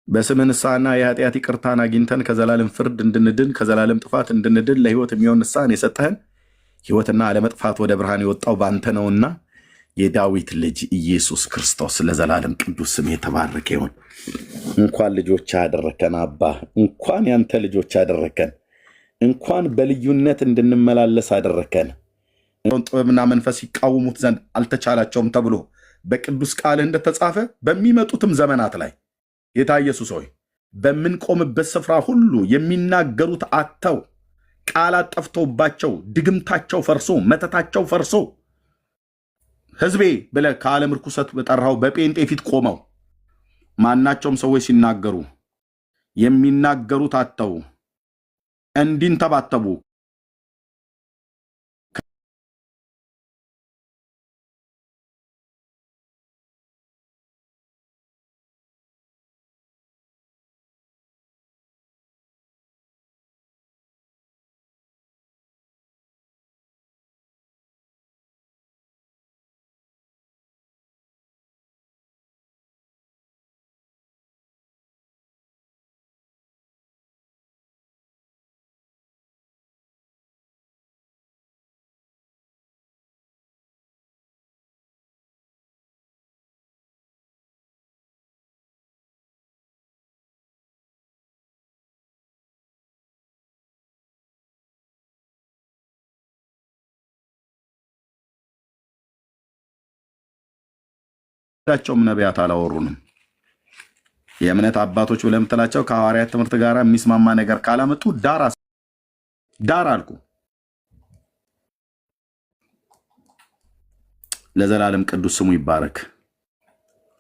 በስምህ ንስሐና የኃጢአት ይቅርታን አግኝተን ከዘላለም ፍርድ እንድንድን ከዘላለም ጥፋት እንድንድን ለሕይወት የሚሆን ንስሐን የሰጠህን ሕይወትና አለመጥፋት ወደ ብርሃን የወጣው በአንተ ነውና የዳዊት ልጅ ኢየሱስ ክርስቶስ ለዘላለም ቅዱስ ስም የተባረከ ይሁን። እንኳን ልጆች ያደረከን አባ፣ እንኳን ያንተ ልጆች ያደረከን፣ እንኳን በልዩነት እንድንመላለስ አደረከን። ጥበብና መንፈስ ይቃወሙት ዘንድ አልተቻላቸውም ተብሎ በቅዱስ ቃል እንደተጻፈ በሚመጡትም ዘመናት ላይ ጌታ ኢየሱስ ሆይ በምንቆምበት ስፍራ ሁሉ የሚናገሩት አጥተው ቃላት ጠፍቶባቸው ድግምታቸው ፈርሶ መተታቸው ፈርሶ ሕዝቤ ብለህ ከዓለም ርኩሰት በጠራው በጴንጤ ፊት ቆመው ማናቸውም ሰዎች ሲናገሩ የሚናገሩት አጥተው እንዲንተባተቡ ቸውም ነቢያት አላወሩንም። የእምነት አባቶች ብለህ የምትላቸው ከሐዋርያት ትምህርት ጋር የሚስማማ ነገር ካላመጡ ዳር አልኩ። ለዘላለም ቅዱስ ስሙ ይባረክ።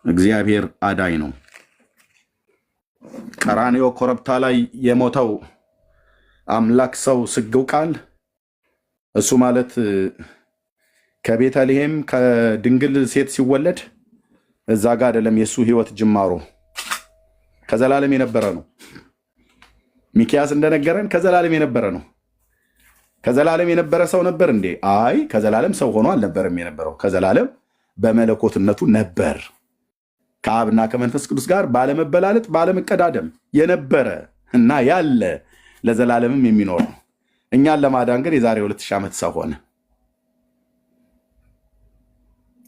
እግዚአብሔር አዳኝ ነው። ቀራንዮ ኮረብታ ላይ የሞተው አምላክ ሰው ስግው ቃል እሱ ማለት ከቤተልሔም ከድንግል ሴት ሲወለድ እዛ ጋር አይደለም። የሱ ህይወት ጅማሮ ከዘላለም የነበረ ነው። ሚኪያስ እንደነገረን ከዘላለም የነበረ ነው። ከዘላለም የነበረ ሰው ነበር እንዴ? አይ ከዘላለም ሰው ሆኖ አልነበረም የነበረው። ከዘላለም በመለኮትነቱ ነበር። ከአብና ከመንፈስ ቅዱስ ጋር ባለመበላለጥ ባለመቀዳደም የነበረ እና ያለ ለዘላለምም የሚኖር ነው። እኛን ለማዳን ግን የዛሬ 2000 ዓመት ሰው ሆነ።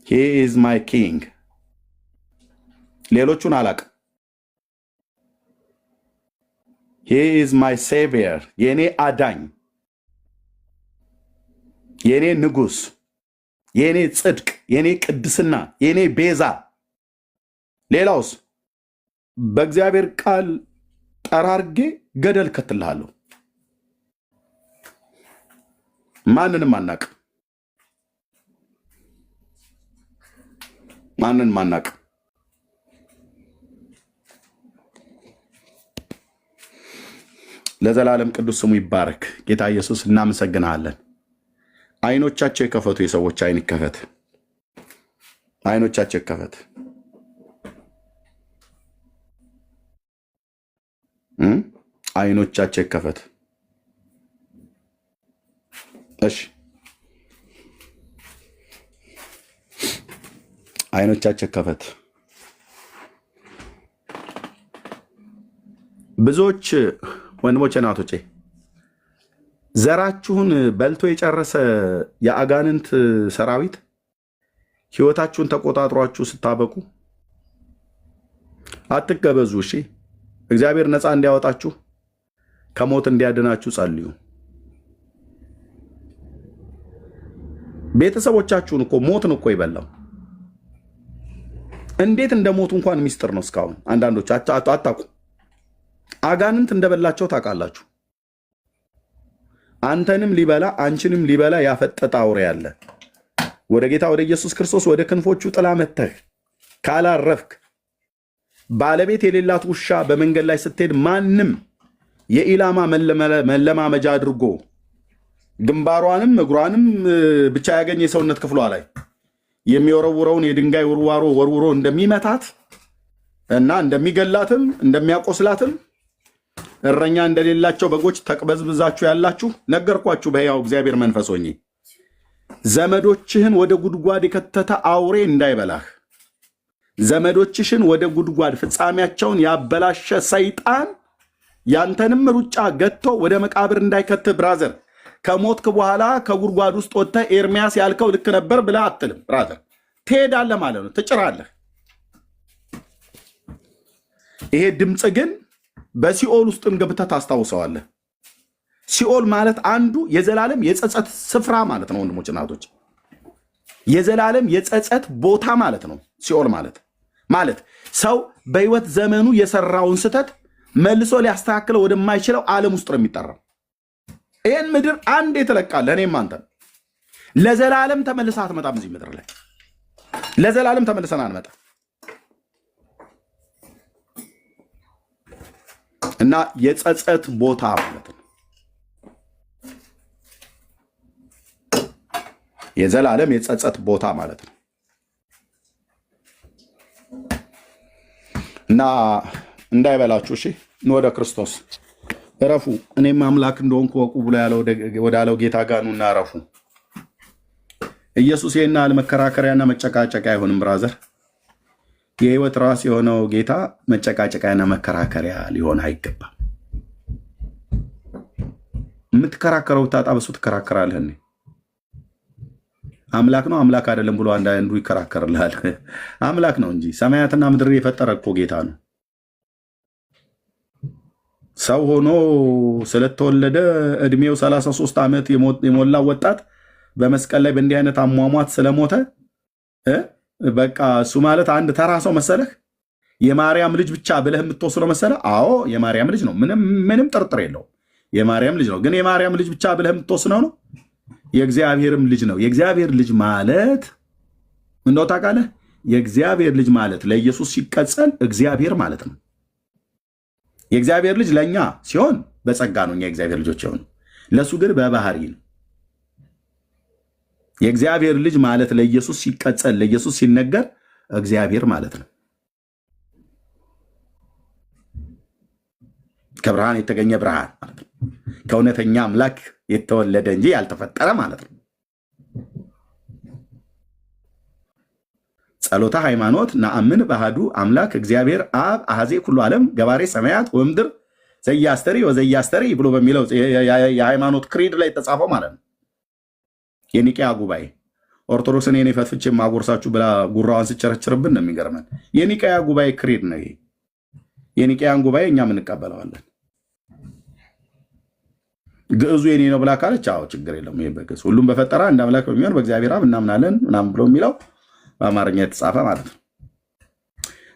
he is my king። ሌሎቹን አላቅም። he is my savior፣ የኔ አዳኝ፣ የኔ ንጉስ፣ የኔ ጽድቅ፣ የኔ ቅድስና፣ የኔ ቤዛ። ሌላውስ በእግዚአብሔር ቃል ጠራርጌ ገደል ከትልሃለሁ። ማንንም አናቅ፣ ማንንም አናቅ። ለዘላለም ቅዱስ ስሙ ይባረክ። ጌታ ኢየሱስ እናመሰግናለን። አይኖቻቸው ይከፈቱ። የሰዎች አይን ይከፈት። አይኖቻቸው ይከፈት። አይኖቻቸው ይከፈት። እሺ አይኖቻቸው ይከፈት። ብዙዎች ወንድሞቼ እናቶቼ ዘራችሁን በልቶ የጨረሰ የአጋንንት ሰራዊት ህይወታችሁን ተቆጣጥሯችሁ ስታበቁ አትገበዙ። እሺ እግዚአብሔር ነፃ እንዲያወጣችሁ ከሞት እንዲያድናችሁ ጸልዩ። ቤተሰቦቻችሁን እኮ ሞትን እኮ ይበላው። እንዴት እንደሞቱ እንኳን ሚስጥር ነው። እስካሁን አንዳንዶች አታውቁ። አጋንንት እንደበላቸው ታውቃላችሁ። አንተንም ሊበላ አንቺንም ሊበላ ያፈጠጠ አውሬ ያለ ወደ ጌታ ወደ ኢየሱስ ክርስቶስ ወደ ክንፎቹ ጥላ መተህ ካላረፍክ ባለቤት የሌላት ውሻ በመንገድ ላይ ስትሄድ ማንም የኢላማ መለማመጃ አድርጎ ግንባሯንም እግሯንም ብቻ ያገኘ የሰውነት ክፍሏ ላይ የሚወረውረውን የድንጋይ ውርዋሮ ወርውሮ እንደሚመታት እና እንደሚገላትም እንደሚያቆስላትም እረኛ እንደሌላቸው በጎች ተቅበዝብዛችሁ ያላችሁ ነገርኳችሁ። በሕያው እግዚአብሔር መንፈስ ሆኜ ዘመዶችህን ወደ ጉድጓድ የከተተ አውሬ እንዳይበላህ፣ ዘመዶችሽን ወደ ጉድጓድ ፍጻሜያቸውን ያበላሸ ሰይጣን ያንተንም ሩጫ ገጥቶ ወደ መቃብር እንዳይከት ብራዘር፣ ከሞትክ በኋላ ከጉድጓድ ውስጥ ወጥተህ ኤርሚያስ ያልከው ልክ ነበር ብለህ አትልም ብራዘር። ትሄዳለህ ማለት ነው፣ ትጭራለህ። ይሄ ድምፅ ግን በሲኦል ውስጥም ገብተህ ታስታውሰዋለህ። ሲኦል ማለት አንዱ የዘላለም የጸጸት ስፍራ ማለት ነው ወንድሞች እናቶች፣ የዘላለም የጸጸት ቦታ ማለት ነው። ሲኦል ማለት ሰው በህይወት ዘመኑ የሰራውን ስተት መልሶ ሊያስተካክለው ወደማይችለው ዓለም ውስጥ ነው የሚጠራው። ይህን ምድር አንዴ ትለቃለህ። እኔም አንተ ለዘላለም ተመልሰህ አትመጣም። እዚህ ምድር ላይ ለዘላለም ተመልሰን አንመጣ። እና የጸጸት ቦታ ማለት ነው። የዘላለም የጸጸት ቦታ ማለት ነው። እና እንዳይበላችሁ እሺ፣ ወደ ክርስቶስ እረፉ፣ እኔም አምላክ እንደሆንኩ ወቁ ብሎ ወዳለው ጌታ ጋር ኑና እረፉ። ኢየሱስ ይህን ያህል መከራከሪያና መጨቃጨቂያ አይሆንም ብራዘር። የህይወት ራስ የሆነው ጌታ መጨቃጨቂያና መከራከሪያ ሊሆን አይገባም። የምትከራከረው ታጣ በሱ ትከራከራለህ። አምላክ ነው አምላክ አይደለም ብሎ አንዱ ይከራከርልሃል። አምላክ ነው እንጂ ሰማያትና ምድር የፈጠረ እኮ ጌታ ነው። ሰው ሆኖ ስለተወለደ እድሜው 33 ዓመት የሞላው ወጣት በመስቀል ላይ በእንዲህ አይነት አሟሟት ስለሞተ በቃ እሱ ማለት አንድ ተራ ሰው መሰለህ? የማርያም ልጅ ብቻ ብለህ የምትወስነው መሰለህ? አዎ የማርያም ልጅ ነው፣ ምንም ጥርጥር የለውም። የማርያም ልጅ ነው። ግን የማርያም ልጅ ብቻ ብለህ የምትወስነው ነው? የእግዚአብሔርም ልጅ ነው። የእግዚአብሔር ልጅ ማለት እንደው ታውቃለህ? የእግዚአብሔር ልጅ ማለት ለኢየሱስ ሲቀጸል እግዚአብሔር ማለት ነው። የእግዚአብሔር ልጅ ለእኛ ሲሆን በጸጋ ነው እኛ የእግዚአብሔር ልጆች የሆኑ፣ ለእሱ ግን በባህሪ ነው። የእግዚአብሔር ልጅ ማለት ለኢየሱስ ሲቀጸል ለኢየሱስ ሲነገር እግዚአብሔር ማለት ነው። ከብርሃን የተገኘ ብርሃን ማለት ነው። ከእውነተኛ አምላክ የተወለደ እንጂ ያልተፈጠረ ማለት ነው። ጸሎተ ሃይማኖት ነአምን በአሐዱ አምላክ እግዚአብሔር አብ አሐዜ ኩሉ ዓለም ገባሬ ሰማያት ወምድር ዘያስተሪ ወዘያስተሪ ብሎ በሚለው የሃይማኖት ክሪድ ላይ የተጻፈው ማለት ነው። የኒቅያ ጉባኤ ኦርቶዶክስን የኔ ፈትፍቼ ማጎርሳችሁ ብላ ጉራዋን ስቸረችርብን ነው የሚገርመን። የኒቅያ ጉባኤ ክሪድ ነው። የኒቅያን ጉባኤ እኛም እንቀበለዋለን። ግዕዙ የኔ ነው ብላ ካለች አዎ ችግር የለም። ይሄ በግዕዝ ሁሉም በፈጠረ አንድ አምላክ በሚሆን በእግዚአብሔር አብ እናምናለን ምናምን ብሎ የሚለው በአማርኛ የተጻፈ ማለት ነው።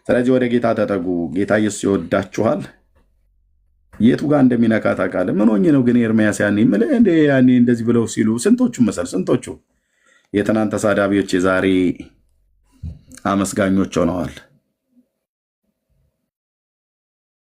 ስለዚህ ወደ ጌታ ተጠጉ። ጌታ ኢየሱስ ይወዳችኋል። የቱ ጋር እንደሚነካ ታውቃለህ? ምን ሆኜ ነው ግን ኤርምያስ ያኔ እንደዚህ ብለው ሲሉ ስንቶቹ መሰል ስንቶቹ የትናንት ተሳዳቢዎች የዛሬ አመስጋኞች ሆነዋል።